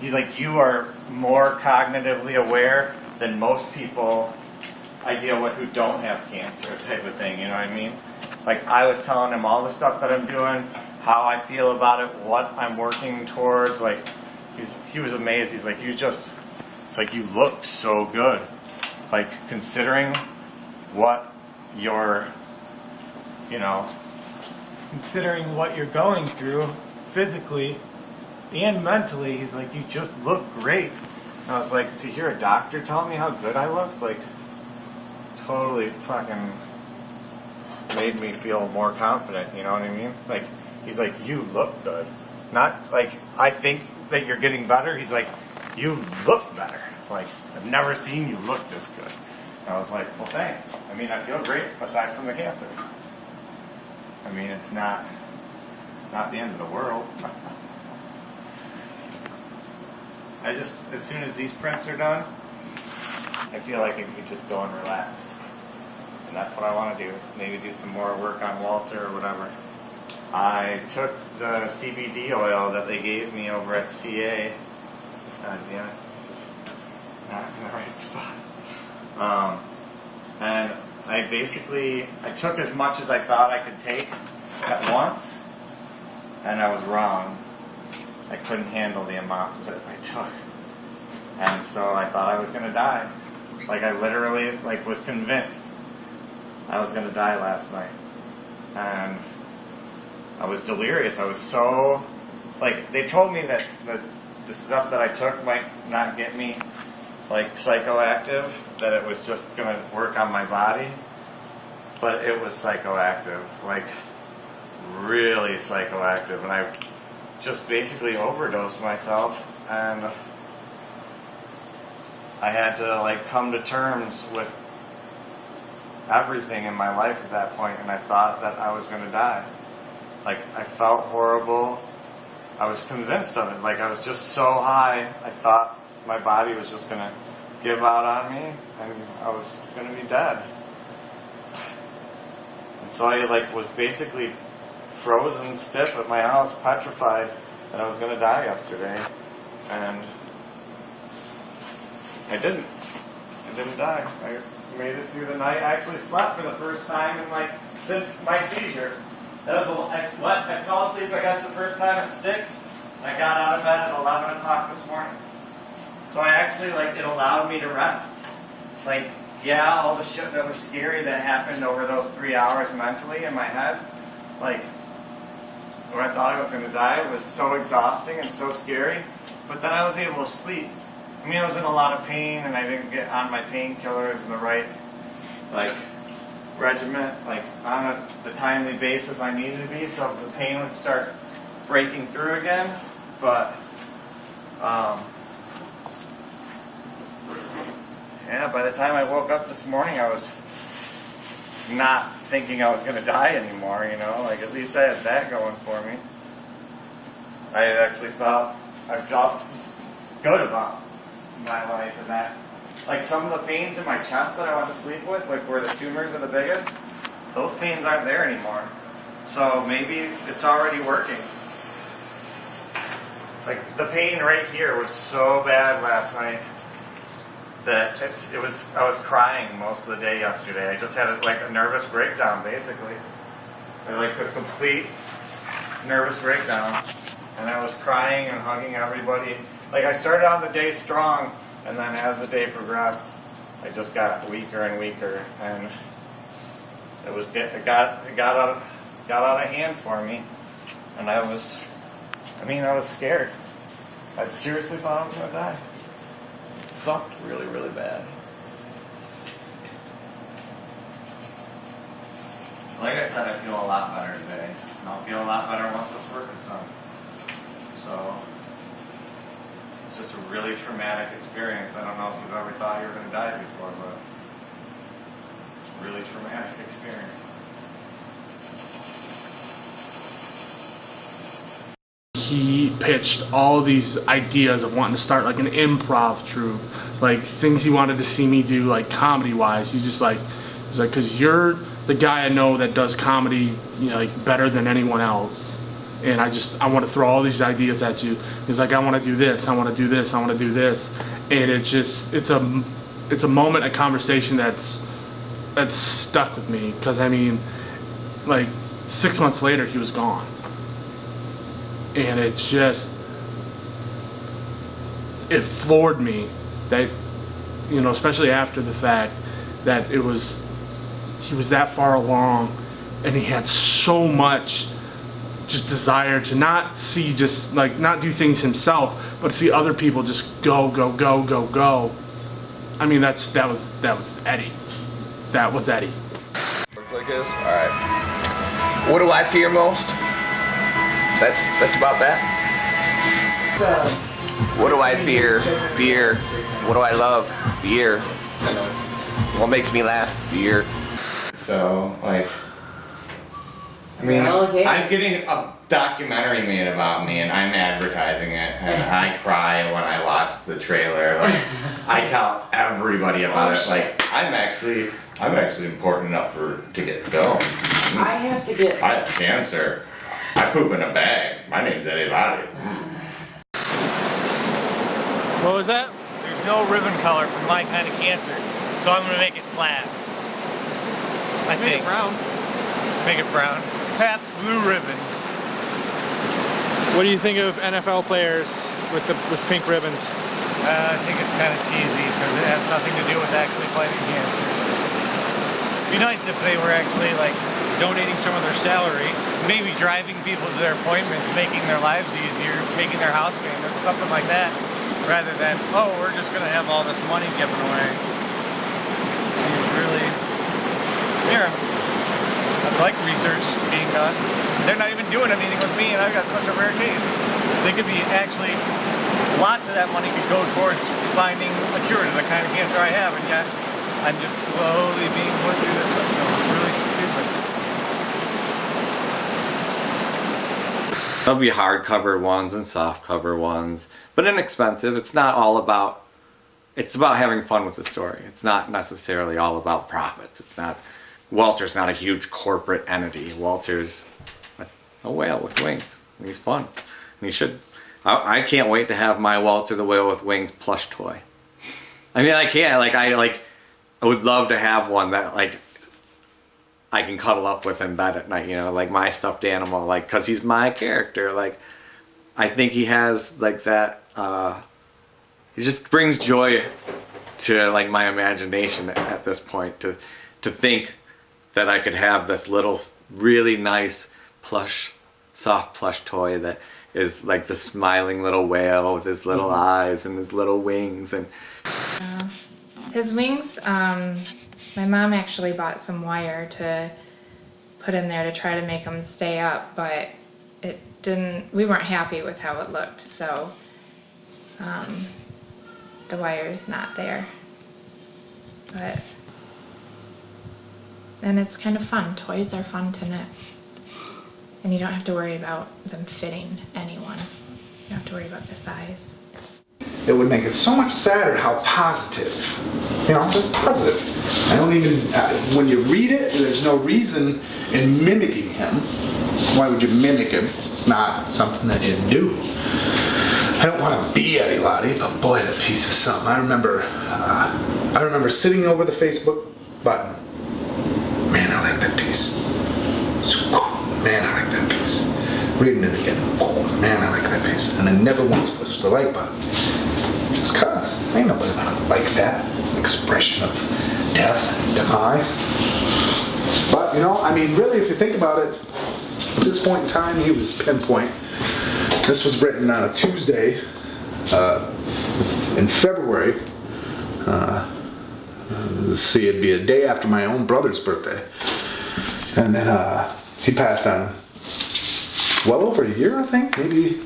[SPEAKER 1] He's like, you are more cognitively aware than most people I deal with who don't have cancer, type of thing, you know what I mean? Like, I was telling him all the stuff that I'm doing, how I feel about it, what I'm working towards. Like, he was amazed. He's like, it's like, you look so good. Like, considering what you're, you know, considering what you're going through physically and mentally, he's like, you just look great. And I was like, to hear a doctor tell me how good I looked, like, totally fucking made me feel more confident, you know what I mean? Like, he's like, you look good. Not like, I think that you're getting better. He's like, you look better. Like, I've never seen you look this good. And I was like, well, thanks. I mean, I feel great aside from the cancer. I mean, it's not the end of the world. I just, as soon as these prints are done, I feel like I could just go and relax. And that's what I want to do. Maybe do some more work on Walter or whatever. I took the CBD oil that they gave me over at CA. God damn it, this is not in the right spot. And I took as much as I thought I could take at once, and I was wrong. I couldn't handle the amount that I took. And so I thought I was going to die. Like, I literally, like, was convinced I was going to die last night. And I was delirious. I was so, like, they told me that the stuff that I took might not get me, like, psychoactive, that it was just going to work on my body. But it was psychoactive, like, really psychoactive. And I just basically overdosed myself, and I had to, like, come to terms with everything in my life at that point, and I thought that I was going to die. Like, I felt horrible. I was convinced of it. Like, I was just so high, I thought my body was just going to give out on me, and I was going to be dead. And so I, like, was basically frozen stiff at my house, petrified that I was going to die yesterday. And I didn't. I didn't die. I made it through the night. I actually slept for the first time in, like, since my seizure. That was I fell asleep, I guess, the first time at 6. I got out of bed at 11 o'clock this morning. So I actually, like, it allowed me to rest. Like, yeah, all the shit that was scary that happened over those 3 hours mentally in my head, like, where I thought I was going to die, was so exhausting and so scary. But then I was able to sleep. I mean, I was in a lot of pain, and I didn't get on my painkillers in the right, like, regiment, like, on the timely basis I needed to be, so the pain would start breaking through again. But, yeah, by the time I woke up this morning, I was not thinking I was going to die anymore, you know? Like, at least I had that going for me. I actually felt good about my life, and that, like, some of the pains in my chest that I went to sleep with, like where the tumors are the biggest, those pains aren't there anymore. So maybe it's already working. Like, the pain right here was so bad last night that I was crying most of the day yesterday. I just had a nervous breakdown, basically. Like a complete nervous breakdown. And I was crying and hugging everybody. Like, I started out the day strong, and then as the day progressed, I just got weaker and weaker, and it got out of hand for me, and I was scared. I seriously thought I was gonna die. It sucked really, really bad. Like I said, I feel a lot better today, and I'll feel a lot better once this work is done. So, it's just a really traumatic experience. I don't know if you've ever thought you were going to die before, but it's a really traumatic experience.
[SPEAKER 2] He pitched all these ideas of wanting to start like an improv troupe, like things he wanted to see me do, like comedy-wise. He's like, because you're the guy I know that does comedy, you know, like better than anyone else. And I want to throw all these ideas at you. He's like, I want to do this, I want to do this, I want to do this. And it's a moment, a conversation that's stuck with me. Because, I mean, like, 6 months later, he was gone. And it's just, it floored me that, you know, especially after the fact, that he was that far along, and he had so much just desire to not see, just like not do things himself, but see other people just go. I mean, that was Eddie. That was Eddie.
[SPEAKER 5] Work like this? Alright. What do I fear most? That's about that. What do I fear? Beer. What do I love? Beer. What makes me laugh? Beer.
[SPEAKER 9] So, like, I mean, I'm getting a documentary made about me, and I'm advertising it, and I cry when I watch the trailer. Like, I tell everybody about it. Like, I'm actually important enough to get filmed.
[SPEAKER 16] I have
[SPEAKER 9] cancer. I poop in a bag. My name's Eddie Lodi.
[SPEAKER 2] What was that?
[SPEAKER 1] There's no ribbon color for my kind of cancer, so I'm gonna make it plaid. I think. Make it brown. Make it brown. Pat's blue ribbon.
[SPEAKER 2] What do you think of NFL players with pink ribbons?
[SPEAKER 1] I think it's kind of cheesy because it has nothing to do with actually fighting cancer. It'd be nice if they were actually like donating some of their salary, maybe driving people to their appointments, making their lives easier, making their house payments, something like that, rather than, oh, we're just gonna have all this money given away. Seems really, here. I'd like research being done. They're not even doing anything with me, and I've got such a rare case. They could be actually, lots of that money could go towards finding a cure to the kind of cancer I have, and yet I'm just slowly being put through the system. It's really stupid.
[SPEAKER 9] There'll be hardcover ones and softcover ones, but inexpensive. It's not all about, it's about having fun with the story. It's not necessarily all about profits. It's not, Walter's not a huge corporate entity. Walter's a whale with wings. He's fun. And he should. I can't wait to have my Walter the Whale with Wings plush toy. I mean, I can't. I would love to have one that, like, I can cuddle up with in bed at night, you know, like my stuffed animal, like, because he's my character. Like, I think he has, like, that
[SPEAKER 1] it just brings joy to like my imagination at this point to think that I could have this little really nice plush, soft plush toy that is like the smiling little whale with his little eyes and his little wings. And
[SPEAKER 8] his wings, my mom actually bought some wire to put in there to try to make them stay up, but it didn't, we weren't happy with how it looked, so the wire's not there. But, and it's kind of fun. Toys are fun to knit. And you don't have to worry about them fitting anyone. You don't have to worry about the size.
[SPEAKER 10] It would make it so much sadder how positive, you know, just positive. I don't even, when you read it, there's no reason in mimicking him. Why would you mimic him? It's not something that you do. I don't want to be Eddie Lodi, but boy, that piece is something. I remember sitting over the Facebook button. Man, I like that piece. Man, I like that piece. Reading it again. Man, I like that piece. And I never once pushed the like button. Just cause. Ain't nobody gonna like that expression of death and demise. But, you know, I mean, really, if you think about it, at this point in time, he was pinpoint. This was written on a Tuesday in February. Let's see, it'd be a day after my own brother's birthday. And then he passed on well over a year, I think. Maybe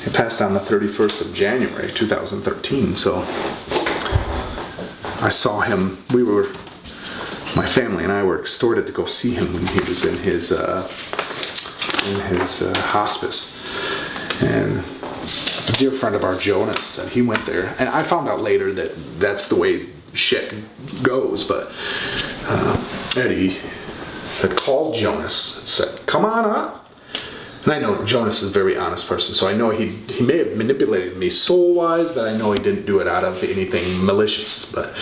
[SPEAKER 10] he passed on the 31st of January, 2013. So I saw him, my family and I were extorted to go see him when he was in his hospice. And a dear friend of ours, Jonas, said he went there. And I found out later that that's the way shit goes, but Eddie had called Jonas and said, come on up. And I know Jonas is a very honest person, so I know he may have manipulated me soul-wise, but I know he didn't do it out of anything malicious. But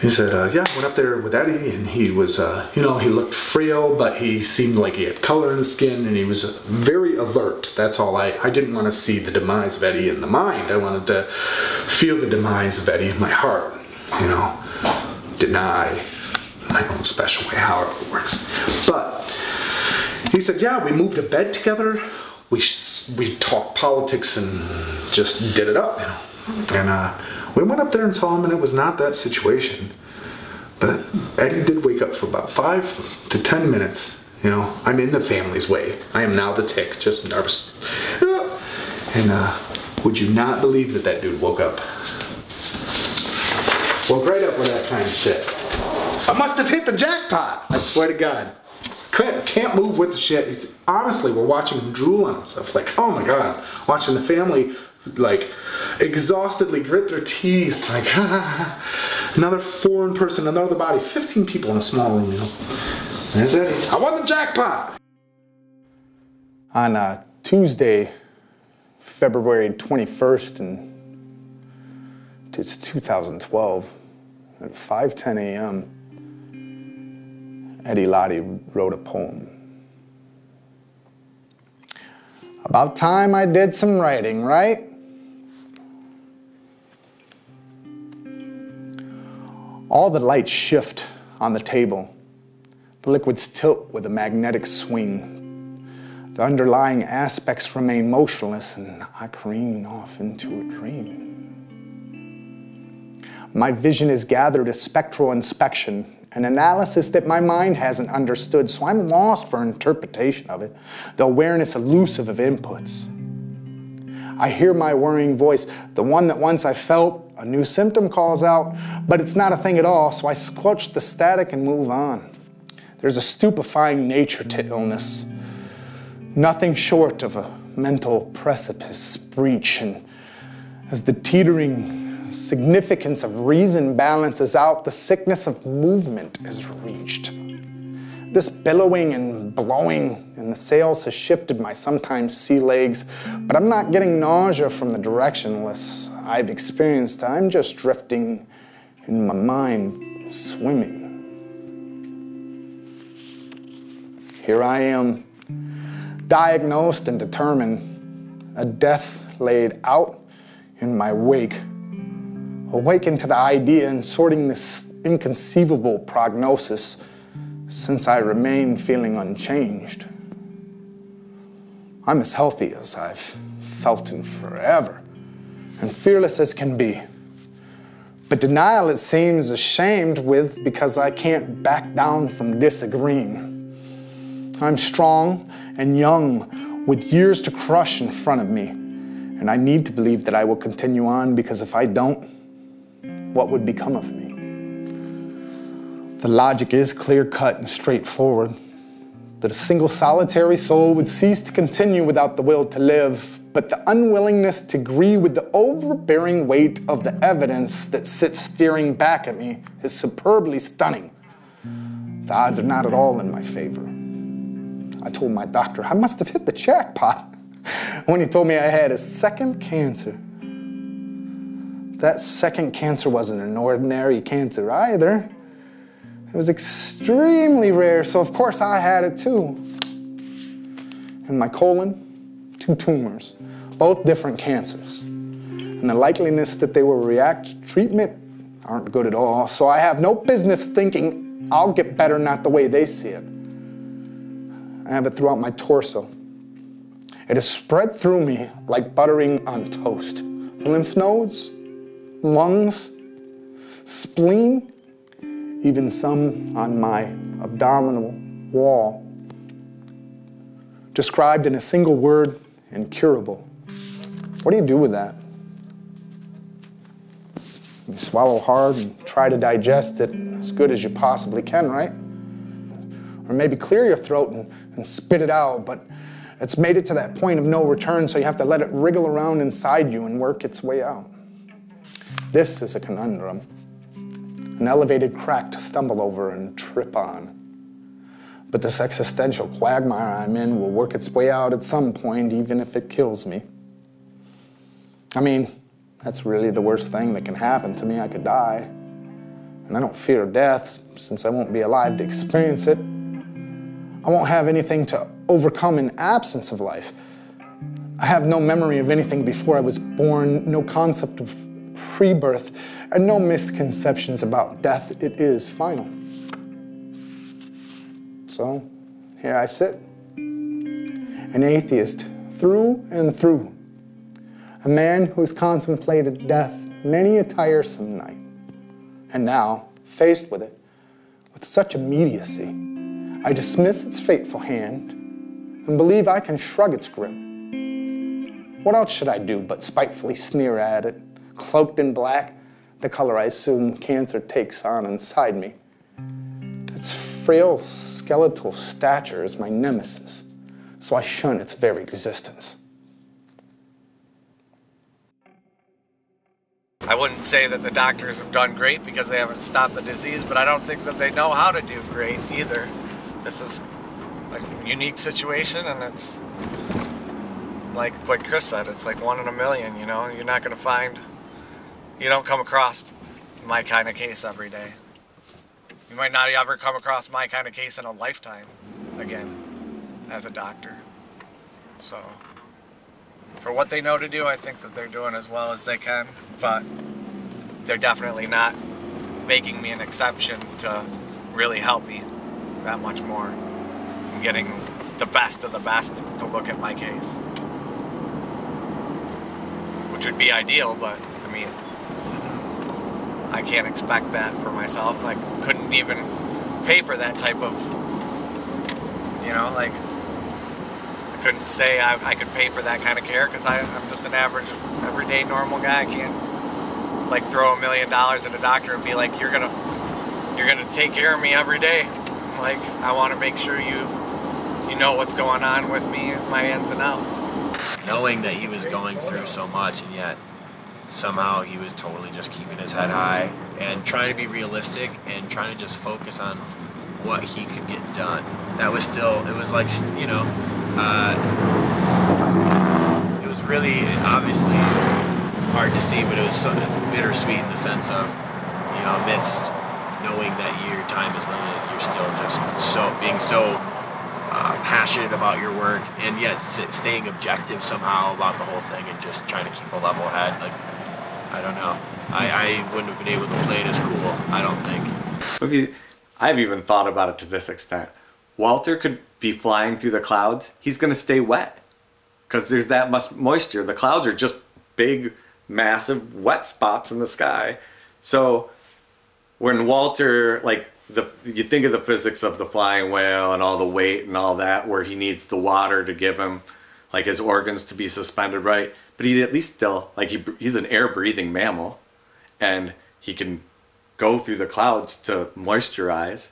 [SPEAKER 10] he said, yeah, I went up there with Eddie, and he was, you know, he looked frail, but he seemed like he had color in his skin, and he was very alert. That's all. I didn't want to see the demise of Eddie in the mind. I wanted to feel the demise of Eddie in my heart, you know, deny my own special way, however it works. But he said, yeah, we moved to bed together. We talked politics and just did it up, you know. And we went up there and saw him, and it was not that situation. But Eddie did wake up for about 5 to 10 minutes. You know, I'm in the family's way. I am now the tick, just nervous. And would you not believe that that dude woke up? Woke right up with that kind of shit. I must have hit the jackpot, I swear to God. Can't move with the shit. Honestly, we're watching him drool on himself. Like, oh my God. Watching the family, like, exhaustedly grit their teeth. Like, another foreign person, another body. 15 people in a small room, you know. There's Eddie. I won the jackpot!
[SPEAKER 11] On Tuesday, February 21st, and it's 2012, at 5:10 a.m., Eddie Lodi wrote a poem. About time I did some writing, right? All the lights shift on the table. The liquids tilt with a magnetic swing. The underlying aspects remain motionless, and I careen off into a dream. My vision is gathered as spectral inspection, an analysis that my mind hasn't understood, so I'm lost for interpretation of it, the awareness elusive of inputs. I hear my worrying voice, the one that once I felt, a new symptom calls out, but it's not a thing at all, so I squelch the static and move on. There's a stupefying nature to illness, nothing short of a mental precipice breach, and as the teetering significance of reason balances out, the sickness of movement is reached. This billowing and blowing in the sails has shifted my sometimes sea legs, but I'm not getting nausea from the directionless I've experienced. I'm just drifting in my mind, swimming. Here I am, diagnosed and determined, a death laid out in my wake, awakened to the idea and sorting this inconceivable prognosis, since I remain feeling unchanged. I'm as healthy as I've felt in forever, and fearless as can be. But denial, it seems, ashamed with because I can't back down from disagreeing. I'm strong and young with years to crush in front of me, and I need to believe that I will continue on, because if I don't, what would become of me? The logic is clear-cut and straightforward, that a single solitary soul would cease to continue without the will to live, but the unwillingness to agree with the overbearing weight of the evidence that sits staring back at me is superbly stunning. The odds are not at all in my favor. I told my doctor I must have hit the jackpot when he told me I had a second cancer. That second cancer wasn't an ordinary cancer either. It was extremely rare, so of course I had it too. In my colon, 2 tumors, both different cancers. And the likeliness that they will react to treatment aren't good at all, so I have no business thinking I'll get better not the way they see it. I have it throughout my torso. It is spread through me like buttering on toast. Lymph nodes, lungs, spleen, even some on my abdominal wall. Described in a single word, incurable. What do you do with that? You swallow hard and try to digest it as good as you possibly can, right? Or maybe clear your throat and spit it out, but it's made it to that point of no return, so you have to let it wriggle around inside you and work its way out. This is a conundrum. An elevated crack to stumble over and trip on. But this existential quagmire I'm in will work its way out at some point, even if it kills me. I mean, that's really the worst thing that can happen to me. I could die. And I don't fear death, since I won't be alive to experience it. I won't have anything to overcome in absence of life. I have no memory of anything before I was born, no concept of pre-birth, and no misconceptions about death. It is final. So, here I sit, an atheist through and through, a man who has contemplated death many a tiresome night, and now, faced with it, with such immediacy, I dismiss its fateful hand and believe I can shrug its grip. What else should I do but spitefully sneer at it, cloaked in black, the color I assume cancer takes on inside me? Its frail skeletal stature is my nemesis, so I shun its very existence.
[SPEAKER 1] I wouldn't say that the doctors have done great because they haven't stopped the disease, but I don't think that they know how to do great either. This is like a unique situation, and it's like what Chris said, it's like 1 in a million, you know? You're not going to find, you don't come across my kind of case every day. You might not ever come across my kind of case in a lifetime again as a doctor. So, for what they know to do, I think that they're doing as well as they can, but they're definitely not making me an exception to really help me that much more. I'm getting the best of the best to look at my case, which would be ideal, but I mean, I can't expect that for myself. I couldn't even pay for that type of, you know, like, I couldn't say I could pay for that kind of care because I'm just an average, everyday, normal guy. I can't, like, throw $1 million at a doctor and be like, you're gonna take care of me every day. Like, I want to make sure you know what's going on with me, my ins and outs.
[SPEAKER 12] Knowing that he was going through so much, and yet somehow he was totally just keeping his head high and trying to be realistic and trying to just focus on what he could get done. That was still, it was like, you know, it was really obviously hard to see, but it was so bittersweet in the sense of, you know, amidst knowing that your time is limited, you're still just being so passionate about your work and yet staying objective somehow about the whole thing and just trying to keep a level head. Like, I don't know. I wouldn't have been able to play it as cool, I don't think.
[SPEAKER 1] I've even thought about it to this extent. Walter could be flying through the clouds. He's going to stay wet because there's that much moisture. The clouds are just big, massive, wet spots in the sky. So when Walter, like, you think of the physics of the flying whale and all the weight and all that, where he needs the water to give him, like, his organs to be suspended right. But he'd at least still, like, he's an air-breathing mammal, and he can go through the clouds to moisturize.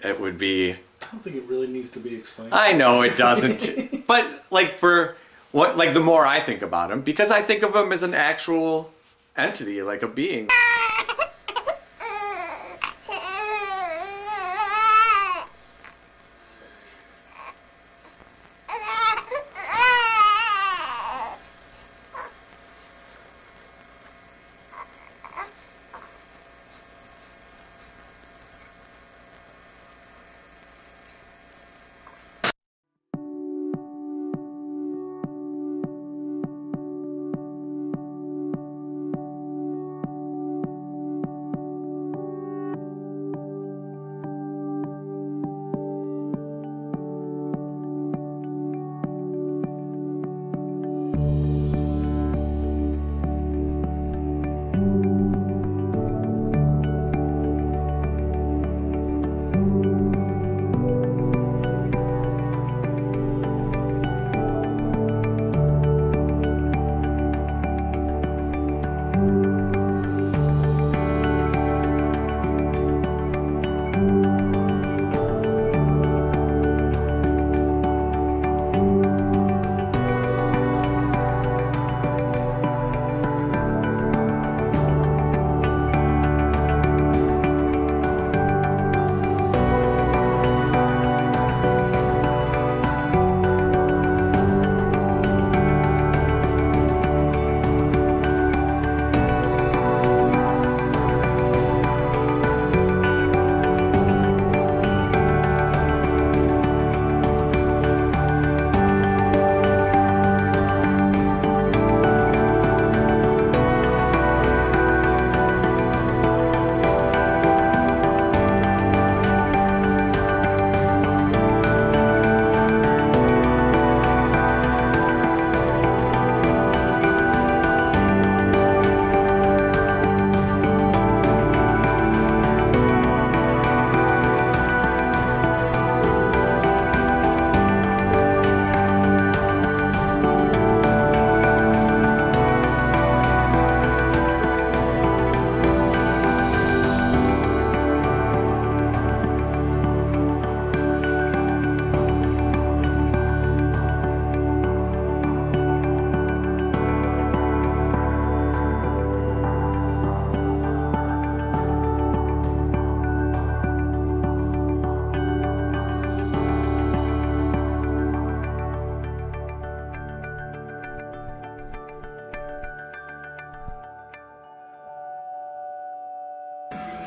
[SPEAKER 1] It would be...
[SPEAKER 2] I don't think it really needs to be explained.
[SPEAKER 1] I know it doesn't. But, like, the more I think about him, because I think of him as an actual entity, like a being.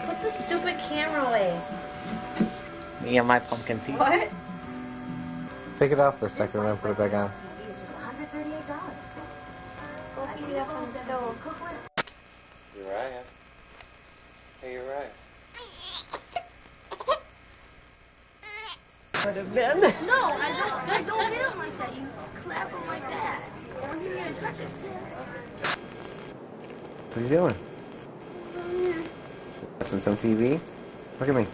[SPEAKER 13] Put the stupid camera away.
[SPEAKER 17] Me and my pumpkin seed.
[SPEAKER 13] What?
[SPEAKER 17] Take it off for a second and then put it back on.
[SPEAKER 13] $138. Go heat it up on the stove.
[SPEAKER 17] You're right. Hey, you're right.
[SPEAKER 13] Could have been. No, I don't hit him like that. You clap him like that. Don't give me a such a
[SPEAKER 17] What are you doing? Watching some TV? Look at me.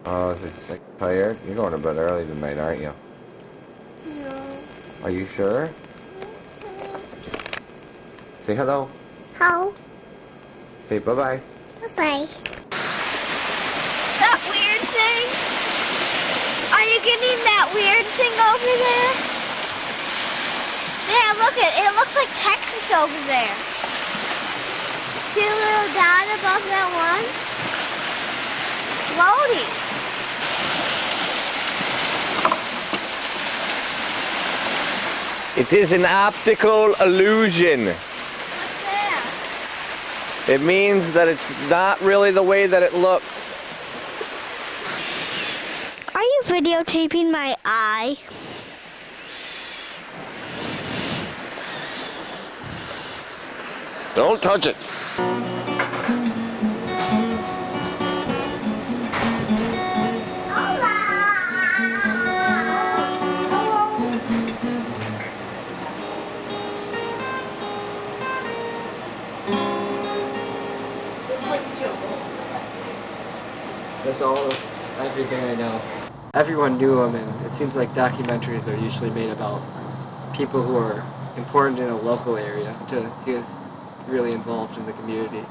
[SPEAKER 17] Oh, is it like tired? You're going to bed early tonight, aren't you?
[SPEAKER 13] No.
[SPEAKER 17] Are you sure? Say hello.
[SPEAKER 13] How?
[SPEAKER 17] Say bye-bye.
[SPEAKER 13] Bye-bye. That weird thing? Are you getting that weird thing over there? Yeah, look it looks like Texas over there. See a little dot above that one? Lodi.
[SPEAKER 17] It is an optical illusion.
[SPEAKER 13] What's there?
[SPEAKER 1] It means that it's not really the way that it looks.
[SPEAKER 13] Are you videotaping my eye?
[SPEAKER 1] Don't touch it.
[SPEAKER 18] That's everything I know. Everyone knew him, and it seems like documentaries are usually made about people who are important in a local area. He was really involved in the community.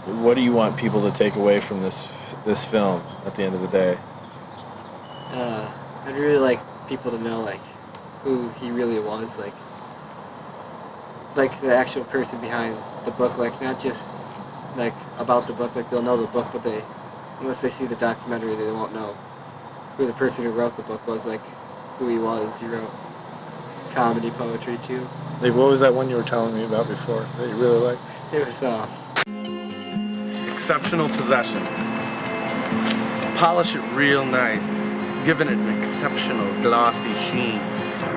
[SPEAKER 19] What do you want people to take away from this film at the end of the day?
[SPEAKER 18] I'd really like people to know who he really was, like the actual person behind the book, not just about the book, they'll know the book, but unless they see the documentary, they won't know who the person who wrote the book was, who he was. He wrote comedy poetry too.
[SPEAKER 19] What was that one you were telling me about before that you really liked?
[SPEAKER 18] It was
[SPEAKER 21] exceptional possession. Polish it real nice, giving it an exceptional glossy sheen.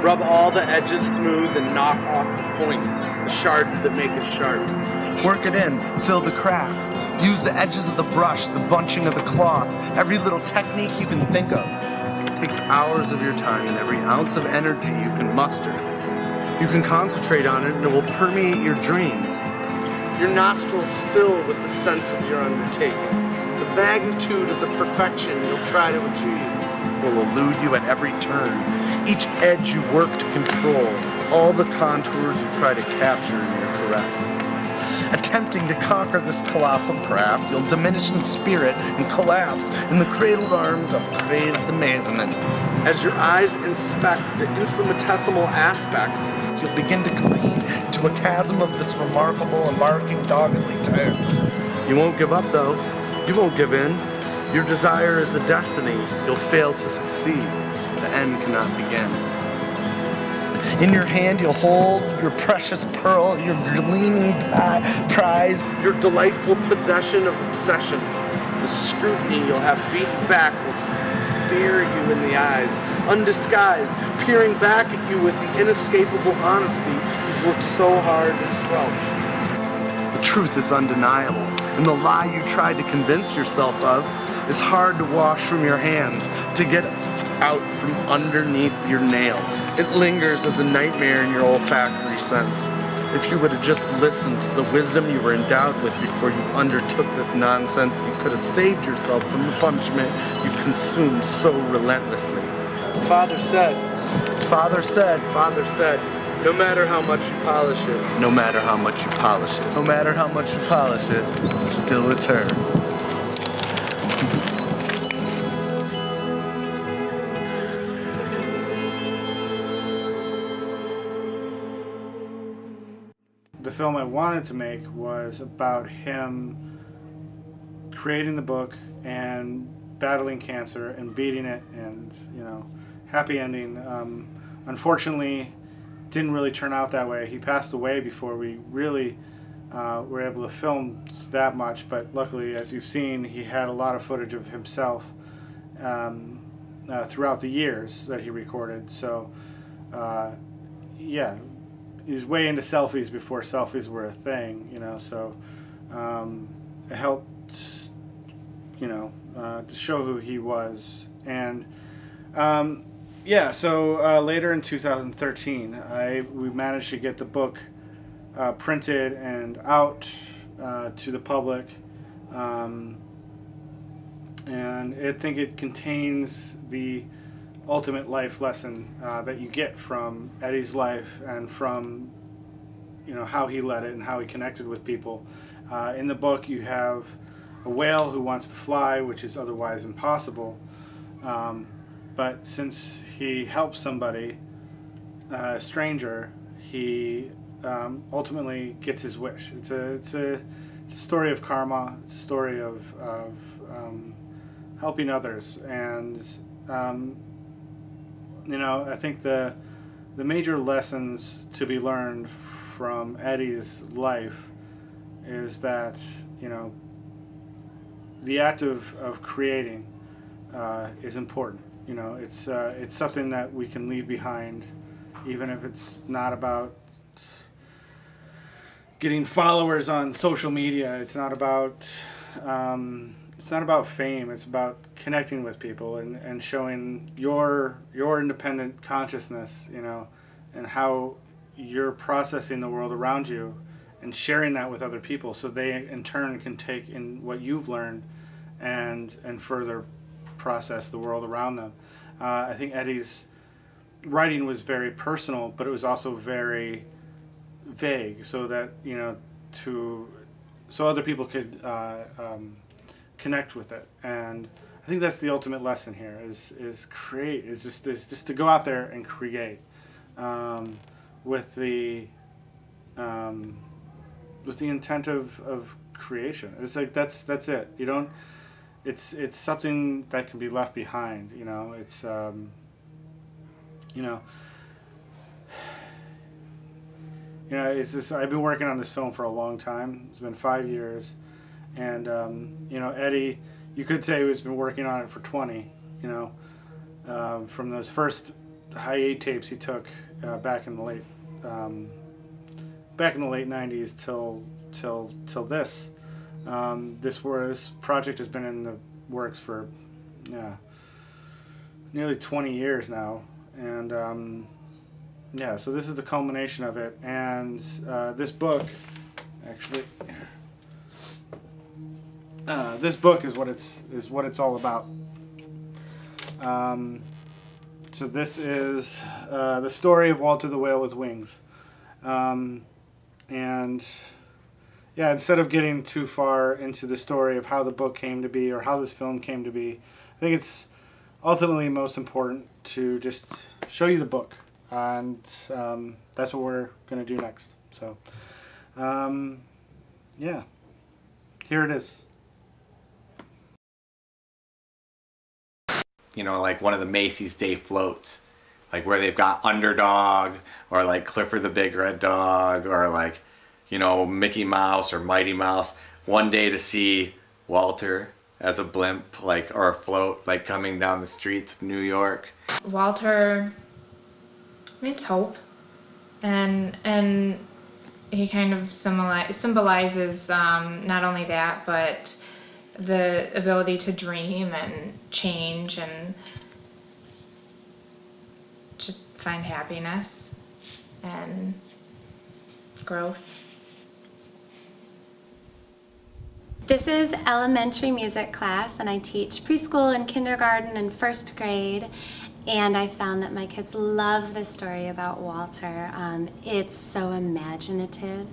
[SPEAKER 21] Rub all the edges smooth and knock off the points, the shards that make it sharp. Work it in, fill the cracks. Use the edges of the brush, the bunching of the cloth, every little technique you can think of. It takes hours of your time and every ounce of energy you can muster. You can concentrate on it and it will permeate your dreams. Your nostrils fill with the sense of your undertaking. The magnitude of the perfection you'll try to achieve will elude you at every turn. Each edge you work to control, all the contours you try to capture in your caress. Attempting to conquer this colossal craft, you'll diminish in spirit and collapse in the cradled arms of crazed amazement. As your eyes inspect the infinitesimal aspects, you'll begin to careen into a chasm of this remarkable and marking doggedly tale. You won't give up though. You won't give in. Your desire is a destiny. You'll fail to succeed. The end cannot begin. In your hand you'll hold your precious pearl, your gleaming prize, your delightful possession of obsession. The scrutiny you'll have beaten back will stare you in the eyes, undisguised, peering back at you with the inescapable honesty you've worked so hard to squelch. The truth is undeniable, and the lie you tried to convince yourself of is hard to wash from your hands, to get out from underneath your nails. It lingers as a nightmare in your olfactory sense. If you would have just listened to the wisdom you were endowed with before you undertook this nonsense, you could have saved yourself from the punishment you've consumed so relentlessly. Father said, Father said, Father said, no matter how much you polish it, no matter how much you polish it, no matter how much you polish it, it's still a turn.
[SPEAKER 2] The film I wanted to make was about him creating the book and battling cancer and beating it, and happy ending. Unfortunately, didn't really turn out that way. He passed away before we really were able to film that much, but luckily, as you've seen, he had a lot of footage of himself throughout the years that he recorded. So yeah, he was way into selfies before selfies were a thing, so it helped to show who he was. And yeah, so later in 2013 we managed to get the book printed and out to the public, and I think it contains the ultimate life lesson that you get from Eddie's life and from how he led it and how he connected with people. In the book you have a whale who wants to fly, which is otherwise impossible, but since he helps somebody, a stranger, he ultimately gets his wish. It's a story of karma. It's a story of helping others, and I think the major lessons to be learned from Eddie's life is that, you know, the act of creating is important. You know, it's something that we can leave behind, even if it's not about getting followers on social media. It's not about fame. It's about connecting with people and showing your independent consciousness, you know, and how you're processing the world around you and sharing that with other people, so they in turn can take in what you've learned and further process the world around them. I think Eddie's writing was very personal, but it was also very vague, so that, you know, so other people could connect with it. And I think that's the ultimate lesson here: is just to go out there and create with the intent of creation. It's like that's it. You don't. It's something that can be left behind. You know. It's you know. You know, it's this. I've been working on this film for a long time. It's been 5 years, and you know, Eddie, you could say he's been working on it for 20. You know, from those first high-8 tapes he took back in the late 90s till this. This project has been in the works for nearly 20 years now, and yeah, so this is the culmination of it. And this book, actually, this book is what it's all about. So this is the story of Walter the Whale with Wings. And yeah, instead of getting too far into the story of how the book came to be or how this film came to be, I think it's ultimately most important to just show you the book. And that's what we're going to do next. So, yeah, here it is.
[SPEAKER 9] You know, like one of the Macy's Day floats, like where they've got Underdog or like Clifford the Big Red Dog or like, you know, Mickey Mouse or Mighty Mouse. One day to see Walter as a blimp, like, or a float, like coming down the streets of New York.
[SPEAKER 8] Walter means hope, and he kind of symbolizes not only that, but the ability to dream and change and just find happiness and growth.
[SPEAKER 15] This is elementary music class, and I teach preschool and kindergarten and first grade. And I found that my kids love the story about Walter. It's so imaginative.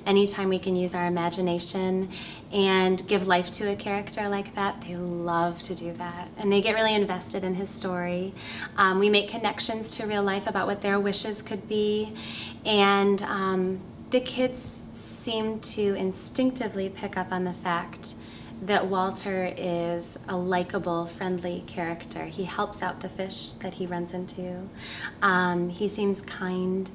[SPEAKER 15] Anytime we can use our imagination and give life to a character like that, they love to do that. And they get really invested in his story. We make connections to real life about what their wishes could be. And the kids seem to instinctively pick up on the fact that Walter is a likable, friendly character. He helps out the fish that he runs into. He seems kind,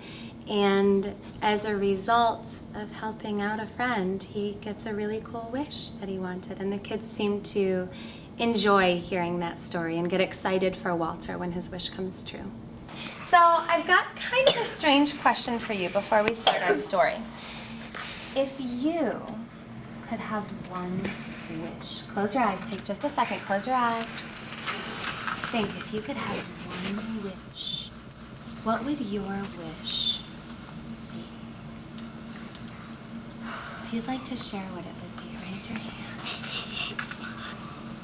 [SPEAKER 15] and as a result of helping out a friend, he gets a really cool wish that he wanted, and the kids seem to enjoy hearing that story and get excited for Walter when his wish comes true.
[SPEAKER 20] So I've got kind of a strange question for you before we start our story. If you could have one wish. Close your eyes. Take just a second. Close your eyes. Think, if you could have one wish, what would your wish be? If you'd like to share what it would be, raise your hand.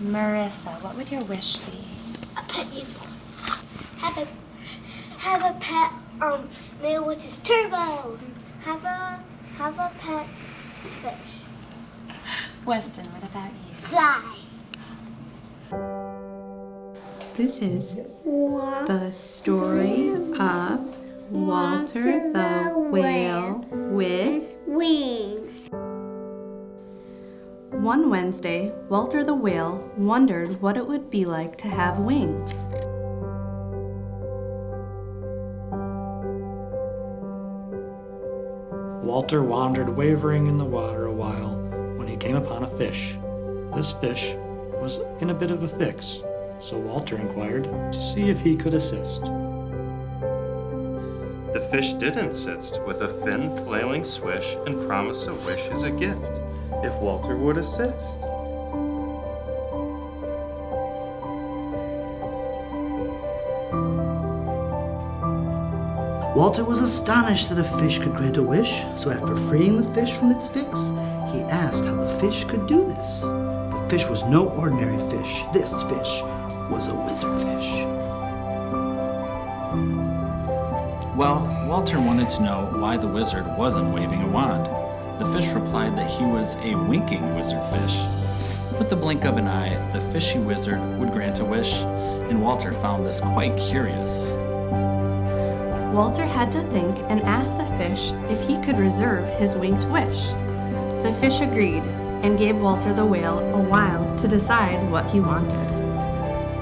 [SPEAKER 20] Marissa, what would your wish be?
[SPEAKER 13] A pet unicorn. Have a pet snail, which is Turbo. Have a pet fish.
[SPEAKER 20] Weston, what about you?
[SPEAKER 13] Fly.
[SPEAKER 22] This is the story of Walter the Whale with
[SPEAKER 13] Wings.
[SPEAKER 22] One Wednesday, Walter the Whale wondered what it would be like to have wings.
[SPEAKER 3] Walter wandered wavering in the water a while when he came upon a fish. This fish was in a bit of a fix, so Walter inquired to see if he could assist.
[SPEAKER 4] The fish did insist, with a thin, flailing swish, and promised a wish as a gift, if Walter would assist.
[SPEAKER 23] Walter was astonished that a fish could grant a wish, so after freeing the fish from its fix, he asked how the fish could do this. The fish was no ordinary fish. This fish was a wizard fish.
[SPEAKER 24] Well, Walter wanted to know why the wizard wasn't waving a wand. The fish replied that he was a winking wizard fish. With the blink of an eye, the fishy wizard would grant a wish, and Walter found this quite curious.
[SPEAKER 22] Walter had to think and asked the fish if he could reserve his winged wish. The fish agreed and gave Walter the whale a while to decide what he wanted.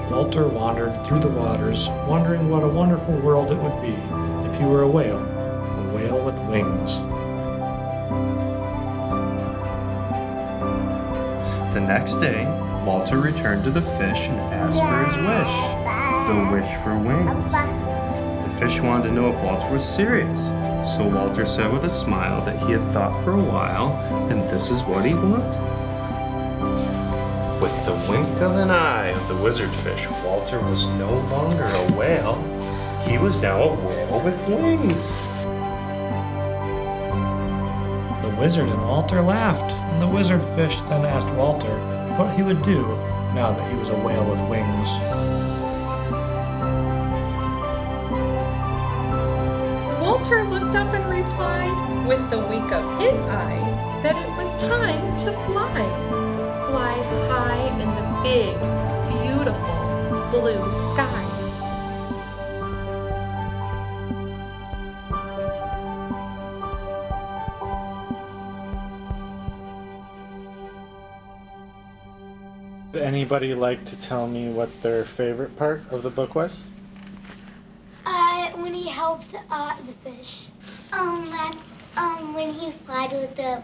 [SPEAKER 3] Walter wandered through the waters, wondering what a wonderful world it would be if he were a whale with wings.
[SPEAKER 4] The next day, Walter returned to the fish and asked for his wish, the wish for wings. The fish wanted to know if Walter was serious, so Walter said with a smile that he had thought for a while, and this is what he wanted. With the wink of an eye of the wizard fish, Walter was no longer a whale. He was now a whale with wings.
[SPEAKER 3] The wizard and Walter laughed, and the wizard fish then asked Walter what he would do now that he was a whale with wings.
[SPEAKER 25] Walter looked up and replied, with the wink of his eye, that it was time to fly. Fly high in the big, beautiful blue sky.
[SPEAKER 2] Would anybody like to tell me what their favorite part of the book was?
[SPEAKER 13] When he helped the fish. When he flied with the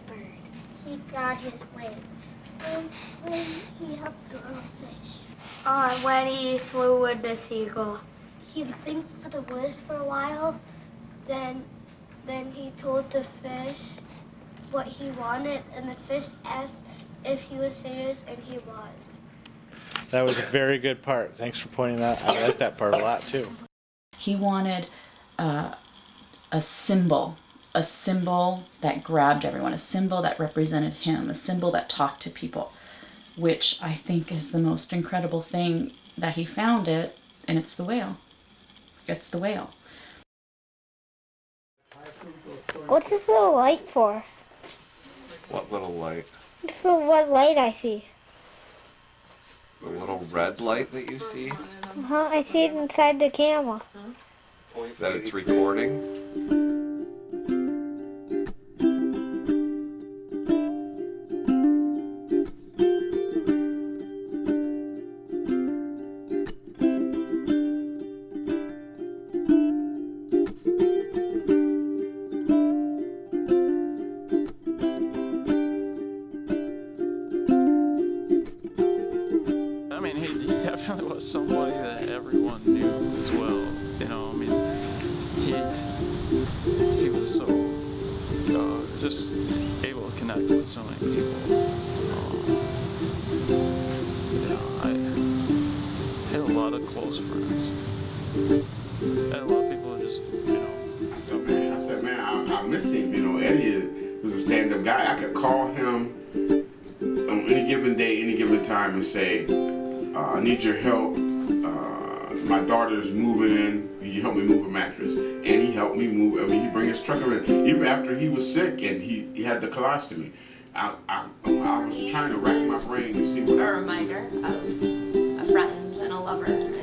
[SPEAKER 13] bird. He got his wings. When he helped the little fish. When he flew with the seagull. He think for the wish for a while. Then he told the fish what he wanted, and the fish asked if he was serious, and he was.
[SPEAKER 2] That was a very good part. Thanks for pointing that out. I like that part a lot too.
[SPEAKER 26] He wanted a symbol that grabbed everyone, a symbol that represented him, a symbol that talked to people, which I think is the most incredible thing that he found it, and it's the whale. It's the whale.
[SPEAKER 13] What's this little light for?
[SPEAKER 5] What little light?
[SPEAKER 13] This little red light I see.
[SPEAKER 5] The little red light that you see?
[SPEAKER 13] I see it inside the camera.
[SPEAKER 5] That it's recording?
[SPEAKER 27] Definitely was somebody that everyone knew as well. You know, I mean, he was so just able to connect with so many people. I had a lot of close friends. And a lot of people just,
[SPEAKER 28] So man, I said, man, I miss him. You know, Eddie was a stand-up guy. I could call him on any given day, any given time, and say, I need your help. My daughter's moving in. He helped me move a mattress. And he helped me move. I mean, he bring his truck in. Even after he was sick and he had the colostomy, I was trying to rack my brain to see what
[SPEAKER 29] a reminder of a friend and a lover. And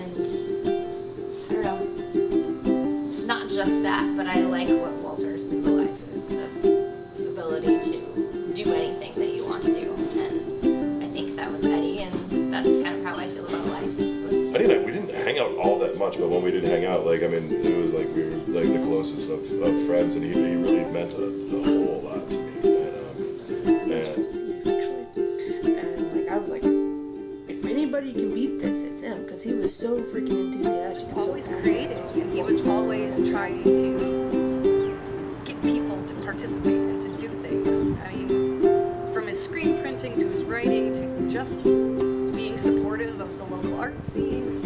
[SPEAKER 29] I don't know. Not just that, but I like what Walter symbolizes. The ability to do anything that you want to do. And I think that was Eddie, and that's kind of how I feel about life.
[SPEAKER 30] We didn't hang out all that much, but when we did hang out, like, I mean, it was like we were like the
[SPEAKER 4] closest of friends, and he really meant a whole lot to me.
[SPEAKER 1] And like I was like, if anybody can beat this, it's him, because he was so freaking enthusiastic.
[SPEAKER 6] He was always creating, and he was always trying to get people to participate and to do things. I mean, from his screen printing to his writing to just being supportive of the local art scene.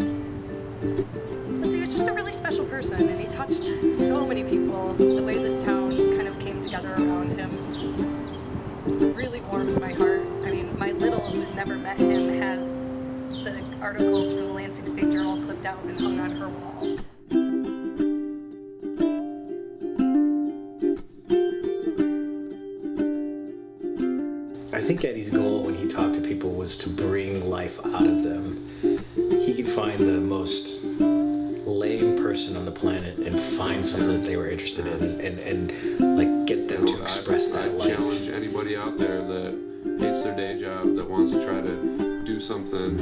[SPEAKER 6] Plus, he was just a really special person, and he touched so many people. The way this town kind of came together around him really warms my heart. I mean, my little, who's never met him, has the articles from the Lansing State Journal clipped out and hung on her wall.
[SPEAKER 7] I think Eddie's goal when he talked to people was to bring life out of them. He could find the most lame person on the planet and find something that they were interested in and like get them to express that light.
[SPEAKER 10] I challenge anybody out there that hates their day job, that wants to try to do something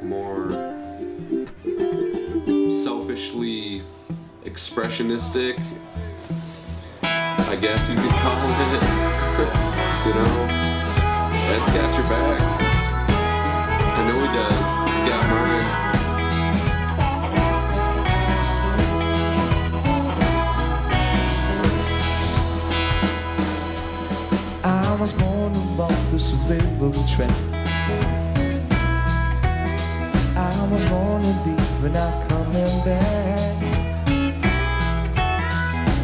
[SPEAKER 10] more selfishly expressionistic, I guess you could call it. You know, Ed's got your back. I know he does. He's got mine.
[SPEAKER 11] I was born to walk this railroad track. I was born to be, but not coming back.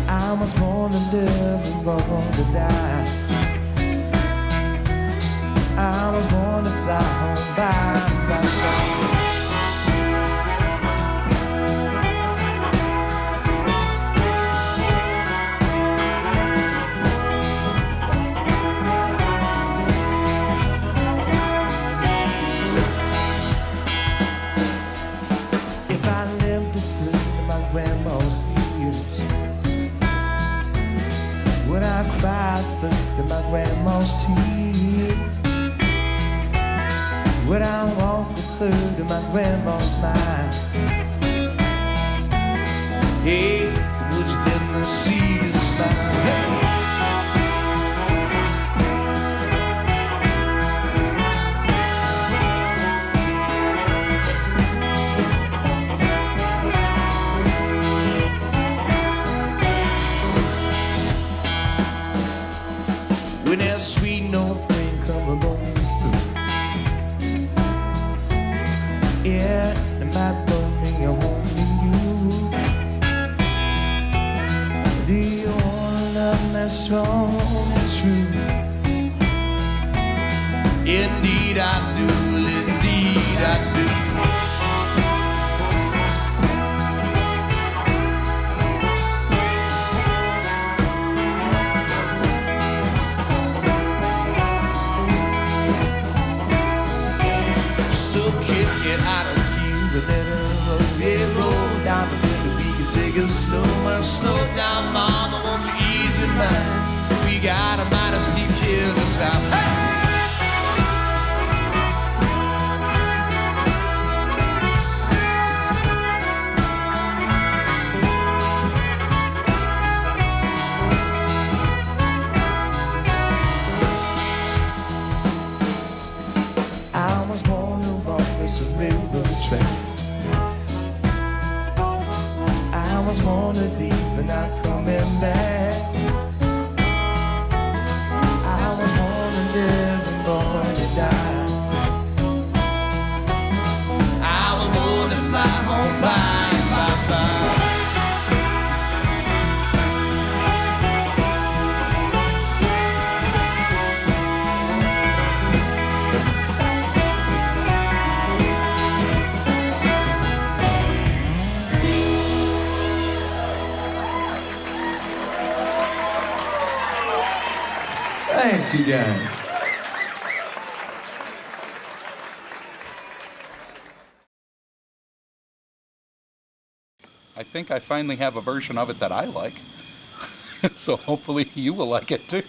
[SPEAKER 11] I was born to live and born to die. I was born to fly home by. If I lived to through my grandma's years, would I cry through my grandma's tears? Would I walk through to my grandma's mind? Hey, would you let me see you smile? Hey. When that sweet North wind come along through, yeah, it might blow me a home to you. Do you wanna love me strong and true? Indeed I do, indeed I do. So kick it out of you and let her roll, yeah, roll down the window. We can take it slow, much slow down, mama, won't you ease your mind? We got a mighty steep hill to climb. Hey! I was born to walk this railroad track. I was born to leave but not coming back. I was born to live and born to die. I was born to fly home by.
[SPEAKER 12] Thanks, you guys.
[SPEAKER 14] I think I finally have a version of it that I like. So hopefully you will like it too.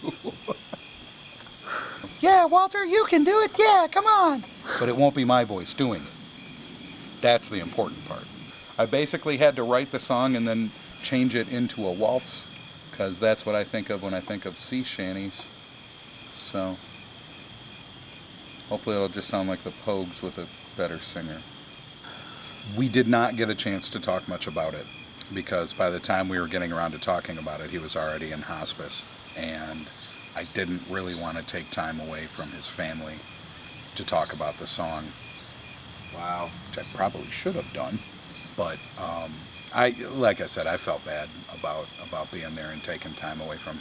[SPEAKER 14] Yeah, Walter, you can do it. Yeah, come on. But it won't be my voice doing it. That's the important part. I basically had to write the song and then change it into a waltz, because that's what I think of when I think of sea shanties. So hopefully it'll just sound like the Pogues with a better singer. We did not get a chance to talk much about it, because by the time we were getting around to talking about it, he was already in hospice, and I didn't really want to take time away from his family to talk about the song.
[SPEAKER 5] Wow.
[SPEAKER 14] Which I probably should have done, but like I said, I felt bad about being there and taking time away from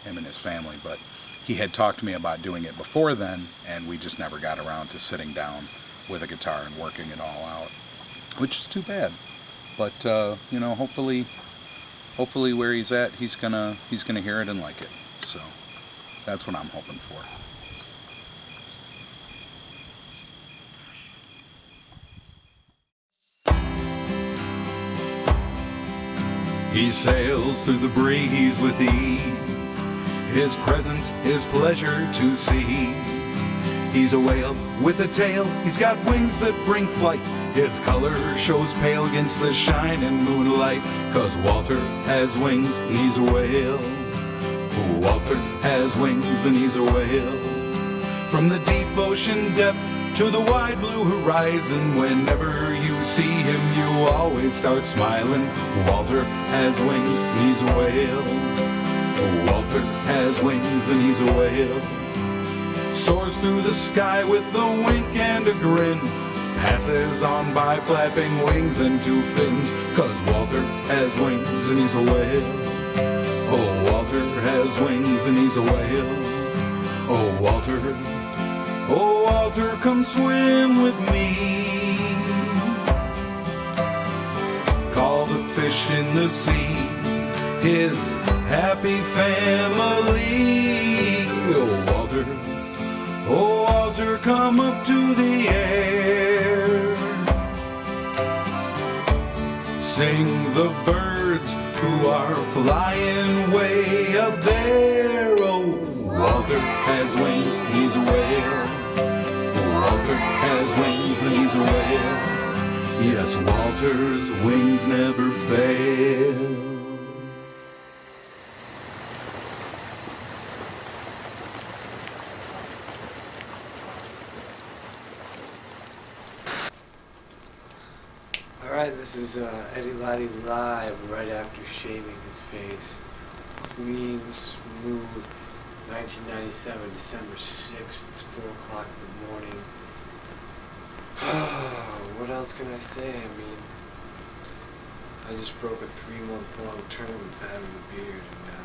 [SPEAKER 14] him and his family, but he had talked to me about doing it before then, and we just never got around to sitting down with a guitar and working it all out, which is too bad. But you know, hopefully where he's at, he's gonna hear it and like it. So that's what I'm hoping for.
[SPEAKER 11] He sails through the breeze with ease, his presence, his pleasure to seize. He's a whale with a tail, he's got wings that bring flight. His color shows pale against the shining moonlight, 'cause Walter has wings and he's a whale. Walter has wings and he's a whale. From the deep ocean depth to the wide blue horizon, whenever you see him you always start smiling. Walter has wings and he's a whale. Walter has wings and he's a whale. Soars through the sky with a wink and a grin, passes on by flapping wings and two fins, 'cause Walter has wings and he's a whale. Oh, Walter has wings and he's a whale. Oh, Walter, come swim with me. Call the fish in the sea his happy family. Oh, Walter, come up to the air. Sing the birds who are flying way up there. Oh, Walter has wings, he's a whale. Walter has wings and he's a whale. Yes, Walter's wings never fail.
[SPEAKER 8] Alright, this is Eddie Lodi live right after shaving his face. Clean, smooth, 1997, December 6th, it's 4 o'clock in the morning. What else can I say? I mean, I just broke a 3-month-long term of having a beard, and